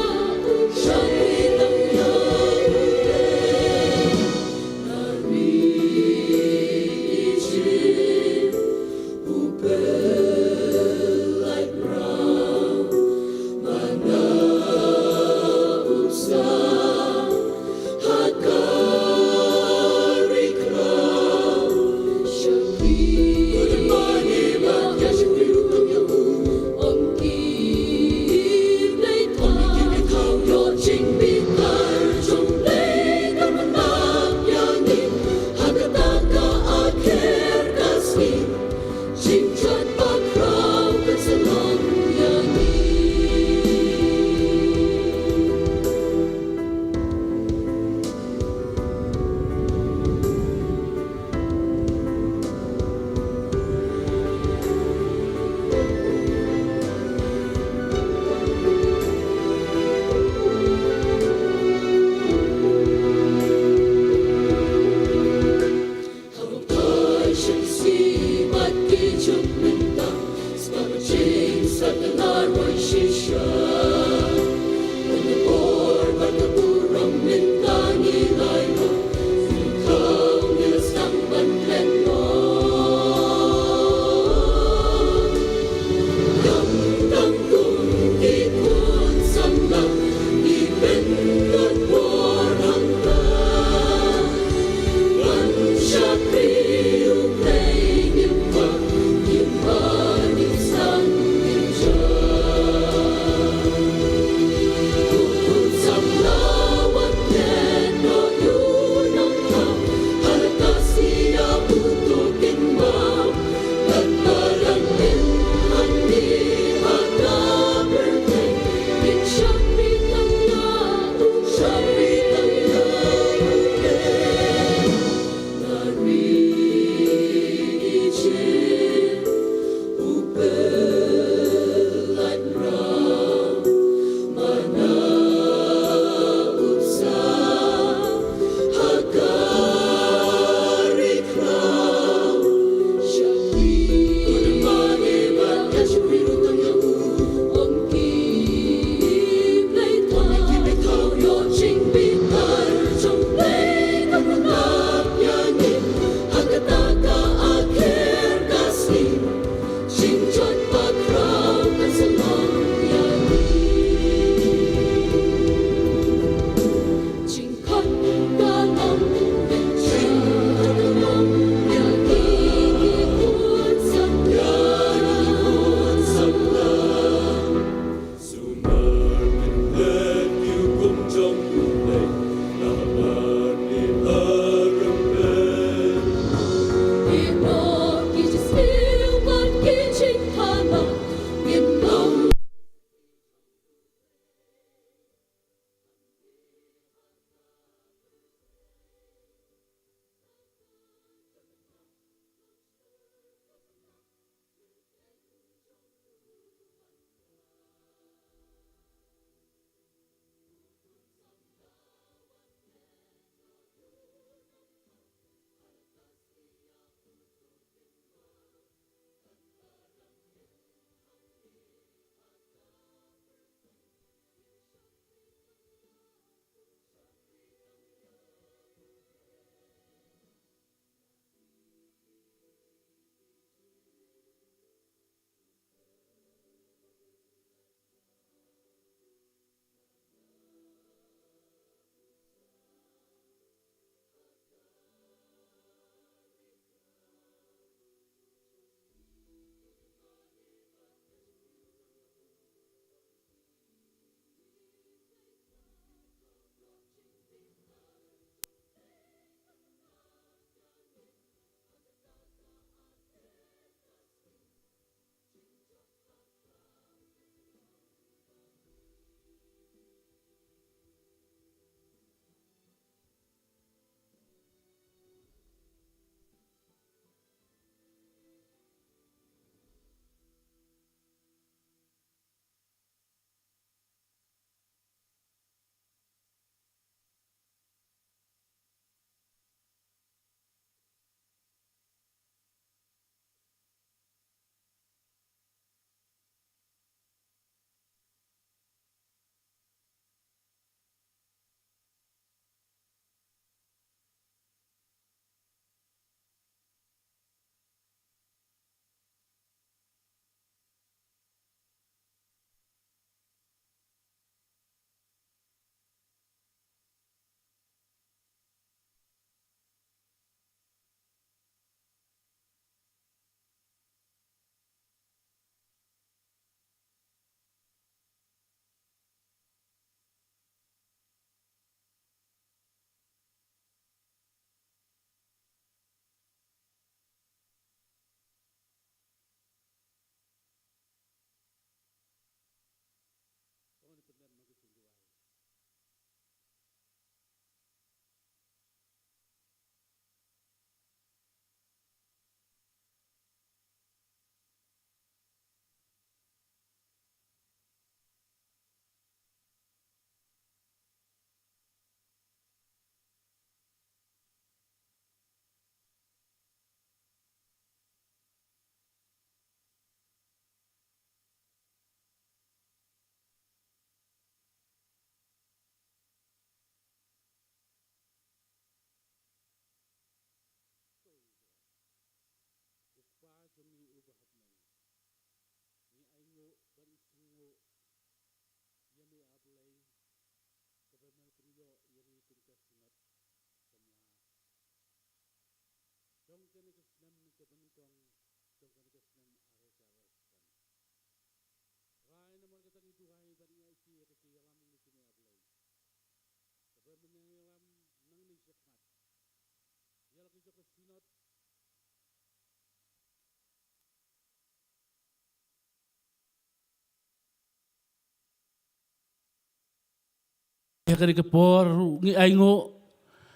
S7: Ya kari ke por ngi aingo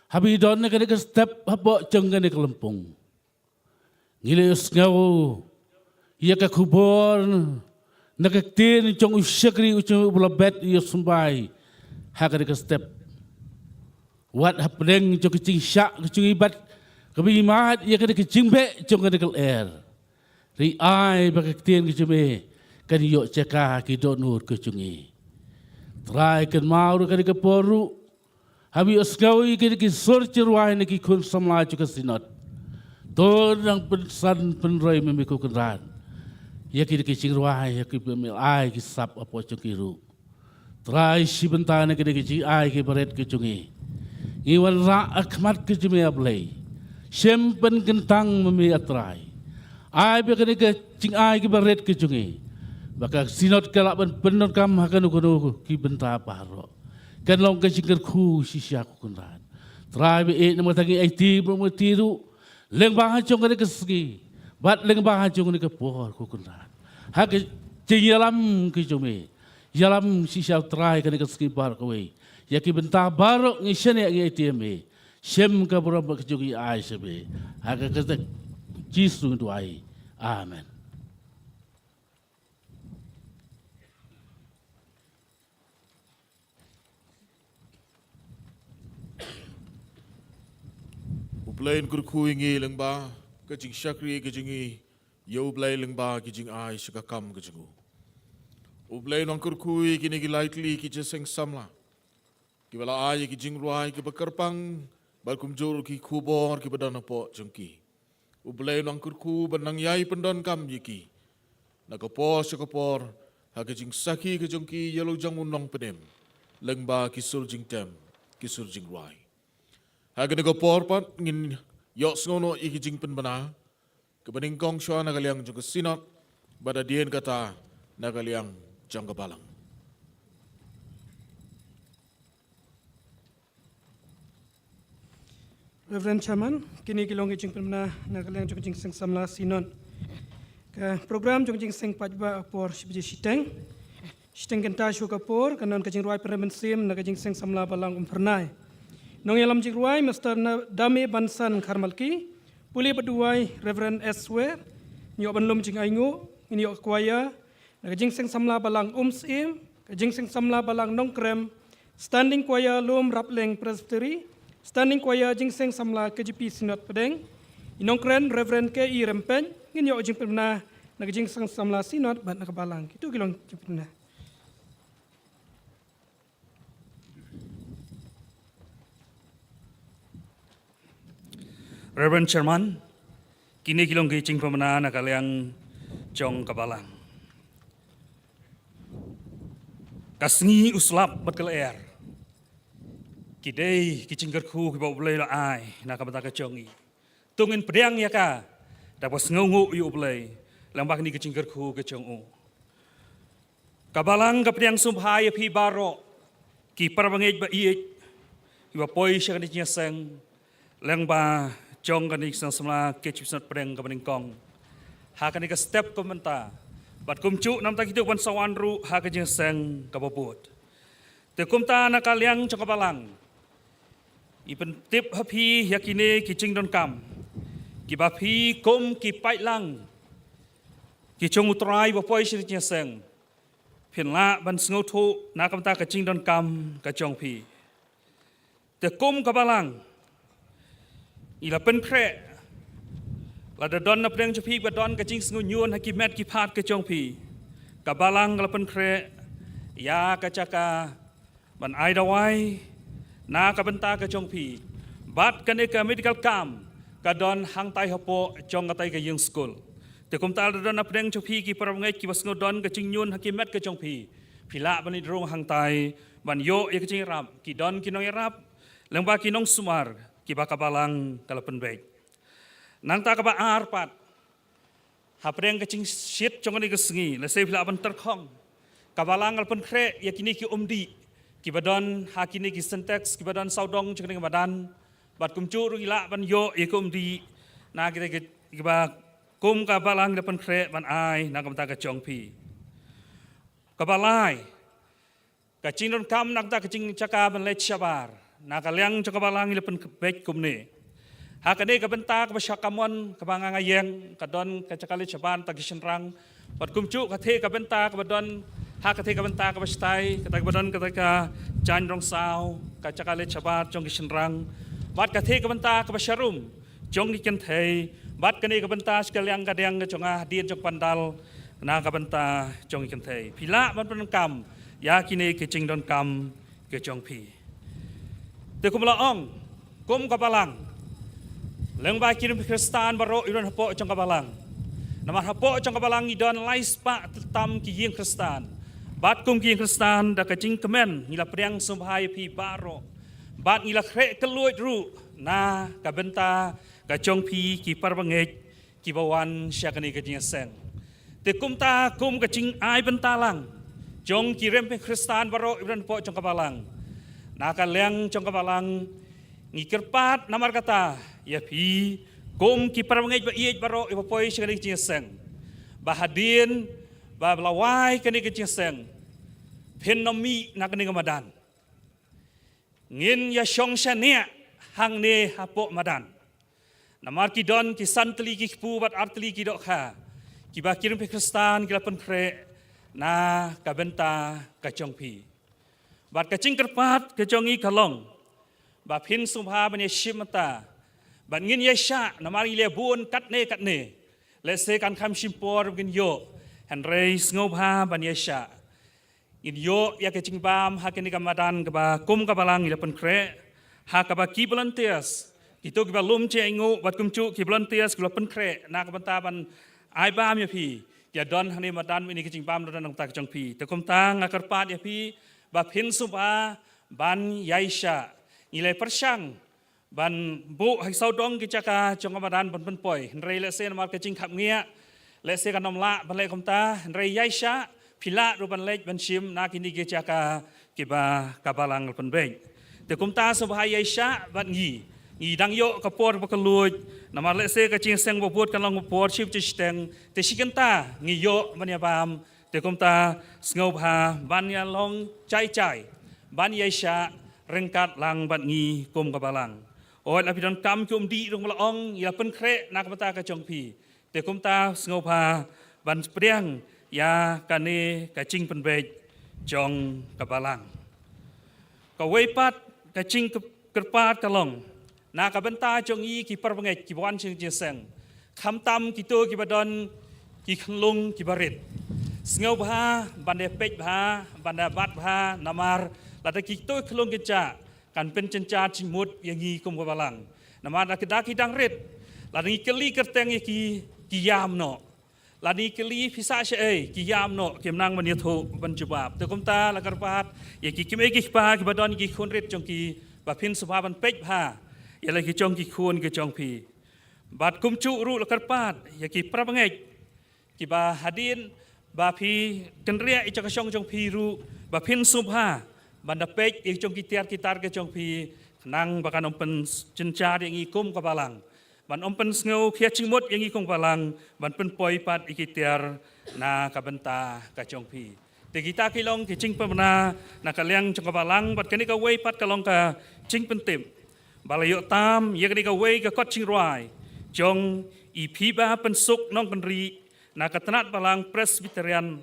S7: habi don ne kari ke step hapo jengane ke lempung. Ngile usngau ya ke kubor na ke tin jong usyakri ucu bulabet ya sumbai ha kari ke step. Wat hapdeng jong kecing syak kecing ibat kabi mat ya kari ke jingbe jong kari ke air. Ri ai bakak tin kecime kan yo ceka ki donur kecungi. Try kan mau kari ke poru habi usgawi kari ke sorcerwai ne ki kun samla juga sinot ton yang pensan penroi memiku kenran ya kiri ke cingruai ya ki pemil ai ki sap apo cungkiru try si bentane kari ke cing ai ki beret ke cungi iwan ra akmat ke cumi ablay sempen kentang memi atrai ai be kari ke cing ai ki beret ke cungi baka sinot kalak benar kam hakan ukono ki benta paro kan long ke jingker ku sisya ku kunran trai be e namo tagi IT mo tiru leng bang hajong ke keski bat leng bang hajong ke por ku kunran ha ke jinyalam ki jume yalam sisya trai ke keski bar kowe ya ki benta baro ngisene ngi ATM sem ka boro ke jugi ai sebe ha ke jisu tu ai amen.
S3: Ublain kurku ingi lengba kecing syakri kecingi yo ublai lengba kecing ai sekakam kecingu. Ublain wang kurku kini ki lightly ki jeseng samla. Ki bala ai ki jing ruai ki bekerpang bal kumjur ki kubor ki badana po jengki. Ublain wang kurku benang yai pendon kam yiki. Nakapor sekapor ha kecing saki kejengki yelo jangun nong penem. Lengba ki surjing tem ki surjing ruai. Hagan ko porpat ngin yok ngono iki jing penbana kebening kong shwa nagaliang jong sinot bada dien kata nagaliang jong balang.
S2: Reverend Chairman, kini kilong jing penbana nagaliang jong jing seng samla sinon. Ke program jong jing seng pajba por sibji siteng. Siteng kenta shu kapor kanon kajing ruai permensim nagajing seng samla balang umpernai. Nong yalam jingruai Mr. Dame Bansan Karmalki, puli berduai Reverend Eswer, nyok banlum jing aingu, ini yok kuaya, kajing seng samla balang im, kajing seng samla balang nongkrem, standing kuaya lum rapleng presbytery, standing kuaya jing seng samla KJP Sinot Pedeng, inongkren Reverend K.I. Rempeng, ini yok jing pernah kajing seng samla Sinot bat nakabalang, itu kilong jing pernah.
S8: Reverend Chairman, kini kilong gicing pemenang nakaliang jong kabalang. Kasngi uslap batkal air. Kidei kicing kerku kibau belai la ai nakabata kecongi. Tungin pedang ya ka, dapat ngungu yu belai. Lambak ni kicing kerku kecongu. Kabalang kapedang sumpah pi baro. Ki parabangej ba iik. Iba poi siya kanitnya seng. Lambak jong kanik sang semla kecip sanat pedang kapaning kong. Ha kanik step komenta. Bat kumcu nam tak hidup wan sawan ru ha kajeng seng kababut. Te kumta nakaliang jong kabalang. Ipen tip hapi yakine kicing don kam. Ki bapi kom ki pai lang. Ki jong utrai bapoi siritnya seng. Pin la ban sengotu nakamta kicing don kam kajong pi. Te kum kabalang. Ila pen kre, lada don na pedang cepi badon kacing sengunyun hakimet kipat kecong pi, kabalang la pen kre, ya kacaka ban aidawai, na kabenta kecong pi, bat kaneka medical kam, kadon hang tai hapo jong katai ke yung school, tekum tal don na pedang cepi ki parabngai ki basngo don kacing nyun hakimet kecong pi, pila ban idrong hang tai, ban yo ya kacing rap, ki don kinong rap, lengba kinong sumar. Kiba kabalang kalapan baik. Nang tak kaba arpat. Hapreng kacing shit congon iga sengi. Lesai pila aban terkong. Kabalang kalapan kre yakini ki umdi. Kiba don hakini ki syntax kiba don saudong congon iga badan. bat kumcu ru ila ban yo ikum di na kita ba kum ka balang depan kre ban ai na kam ta ka chong pi ka balai ka cing don kam nak ta ka cing caka ban lech sabar na ka liang caka balang depan bek kum ne hakane ka benta ka basyakamon ka bangangayeng ka don ka caka lech sabar ta kisenrang bat kumcu ka the ka benta ka don hak ka the ka benta ka bastai ka ta don ka jan rong sao ka caka lech sabar jong kisenrang bat ka the ka benta ka basyarum jong ni ken thei bat kani ka benta sekaliang kadang ka jonga dien jong pandal na ka benta jong ikan thei pila ban pen kam ya kini ke cing don kam ke jong pi te kum la ong kum ka balang leng ba kirim kristan baro iron hapo jong ka balang namar hapo jong ka balang idon lais pa tam ki yeng kristan bat kum ki yeng kristan da ka cing kemen ngila priang sumbhai pi baro bat ngila kre keluit ru na ka benta ka chong pi ki parbangej ki bawan syakani ka jing seng te kum ta kum ka ching ai bentalang jong ki rem pe kristan baro ibran po jong kabalang na ka leng jong kabalang ngi kerpat namar kata ya pi kum ki parbangej ba iej baro iba poi syakani ka jing seng bahadin ba lawai kani ka jing seng phenomi na kani ka madan ngin ya syong syania hang ne hapo madan namar ki don ki santli ki pu bat artli ki dok kha ki ba kirim pe kristan ki lapan kre na ka benta ka chong pi bat ka ching kerpat ka chong i kalong ba phin subha ban ye shimata ban ngin ye sha namar ile bun kat ne le se kan kham shimpor gin yo han reis ngobha ban ye sha in yo ya ka ching bam ha ke ni ka madan ka ba kum ka balang ile pan kre ha ka ba ki volunteers kita kita lum cengu buat kumcu kita volunteers kita penkre nak bentaban ai bam ya pi ya don hani madan ini kecing bam don nang tak jong pi te kum tang akar pat ya pi ba phin suba ban yaisha nilai persang ban bu hai sau dong ki chaka jong madan ban pen poi rei le se mar kecing khap ngia le se kanom la ban le kum ta rei yaisha pila ru ban lej ban shim na kini ki chaka ki ba kabalang pen be te kum ta suba yaisha ban ngi i dang yo kapor bakaloj namar le se ka ching seng bobot kan long por chip chisteng te shikanta ngi yo mania bam te komta sngo bha ban ya long chai ban ya sha rengkat lang ban ngi kom ka balang oi la pidon kam kum di rong la ong ya pen kre nak mata ka chong pi te komta sngo bha ban priang ya kane ka ching pen be jong ka balang ka wei pat ka ching kerpat ka long na ka benta jong i ki parbangej ki wan ching jeseng kham tam ki to ki badon ki khlung ki barit sngo bha bande pej bha banda bat bha namar la ta ki to khlung ki cha kan pen chen cha ching mut yang i kum ka balang namar da ki dang rit la ni keli kerteng ki yam no la ni keli phisa she ei ki yam no kem nang man yatho ban jubab te kum ta la karpat ye ki kim e ki pa ki badon ki khun rit jong ki ba phin subha ban pej bha ya lagi jong ki khun ki jong pi bat kum chu ru la karpat ya ki prabangej ki ba hadin ba phi kenria i chaka jong pi ru ba phin subha banda pej i jong ki tiar ke jong pi nang bakan ompen cencar yang i kum ka balang ban ompen sngo khia chingmot yang i kum balang ban pen poi pat i ki tiar na ka benta ka jong pi te kita kilong ki ching pamna na ka liang jong ka balang bat kani ka wei pat ka long ka ching pentim balayo tam ye kani ka wei ka kot ching roi jong i pi ba pen suk nong pen ri na ka tanat balang presbyterian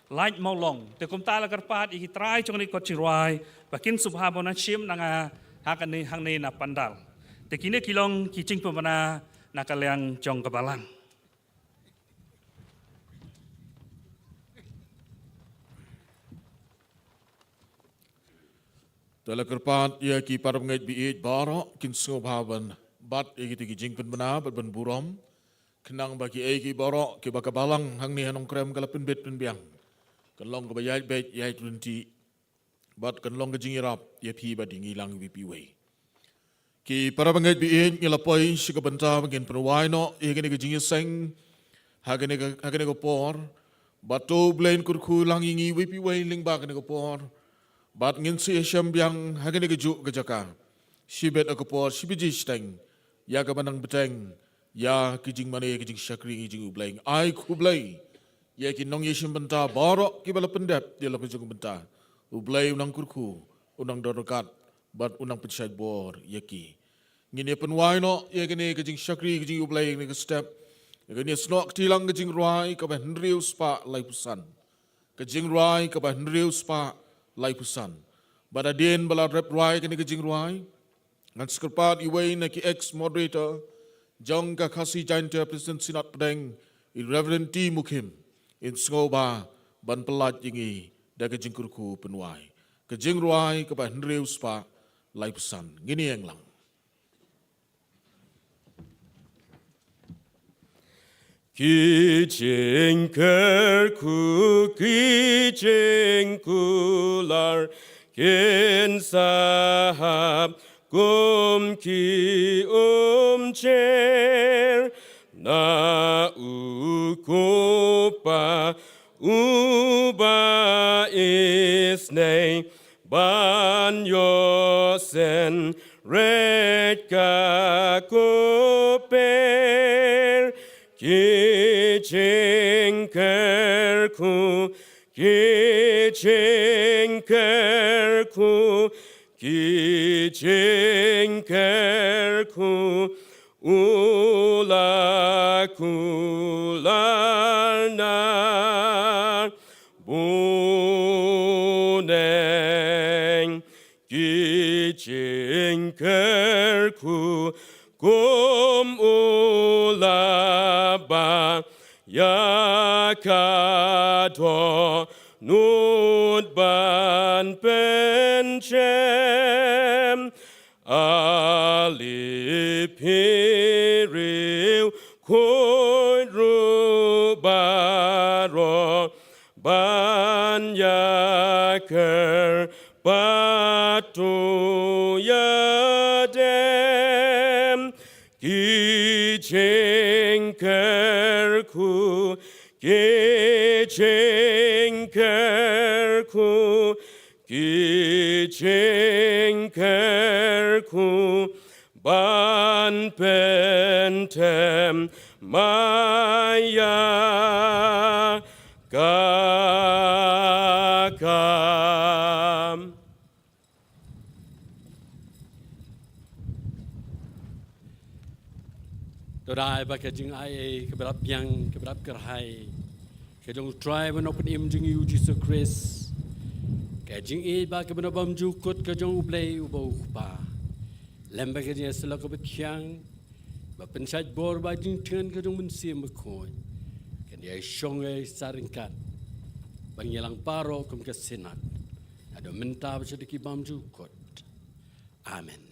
S8: light mau long te kum ta la karpat i trai jong ni kot ching roi bakin subha bona chim nanga hakani hang ni na pandal te kini kilong ki ching pamana na ka liang jong ka balang
S3: Dalam kerpat ia ki para pengait biit barok kin sobhaban bat ia ki jingpen bena ban buram kenang bagi ia ki barok ki bakabalang hang ni hanong krem kalapin bet pen biang kan long ka bayai bet yai 20 bat kan long ka jingirap ia pi ba dingilang wi pi wei ki para pengait biit ngilapoi si ka benta bagin perwai no ia ki jingi seng hagane ka por bato blain kurku langi wi pi wei ling ba ka por bat ngin si syam biang hagani ke juk ke jaka Sibet aku por sibiji steng. Ya ka manang beteng. Ya kijing mane kijing syakri kijing ubleng. Ai kublay. Ya ki nong yeshim benta borok ki bala pendep dia la kijing benta. Ublay unang kurku, unang dorokat, bat unang pensait bor yaki. Ngini penwai no ya kini kijing syakri kijing ublay ni ke step. Ya kini snok tilang kijing ruai ka ben riu spa lai pusan. Kijing ruai ka ben riu spa lai pusan. Bada din bala rep ruai kini kijing ruai. Ngan sekerpat iway na ki ex-moderator, jong ka kasi jaintia President Senat Pedeng, Reverend T. Mukim, in Sengoba, ban pelat jingi, da kejing kurku penuai. Kejing ruai ke Henry Uspa, lai pesan, gini yang lang.
S4: Kijing kerku, kijing kular, kin sahab, Gum ki cher na ukupa uba isne ban yosen red ka kuper ki chinkerku Kijingkerku ula kularna buneng Kijingkerku kum ula ba yakado Nud ban pencem alipiriu koi rubaro ban yaker batu yadem kijingkerku Kijingkerku ban pentem maya kakam.
S6: Todai ba kejing ai keberap yang keberap kerhai. Kejong try menopun im jing yu Jesus Christ. Kejing i ba kebenop bam jukut kejong ublay ubau pa. Lemba kejing sela kebekyang. Ba pensat bor ba jing tian kejong mensia mekoi. Kan dia syong ai saringkat. Bang yelang paro kum ke senat. Ada mentah sedikit bam jukut. Amen.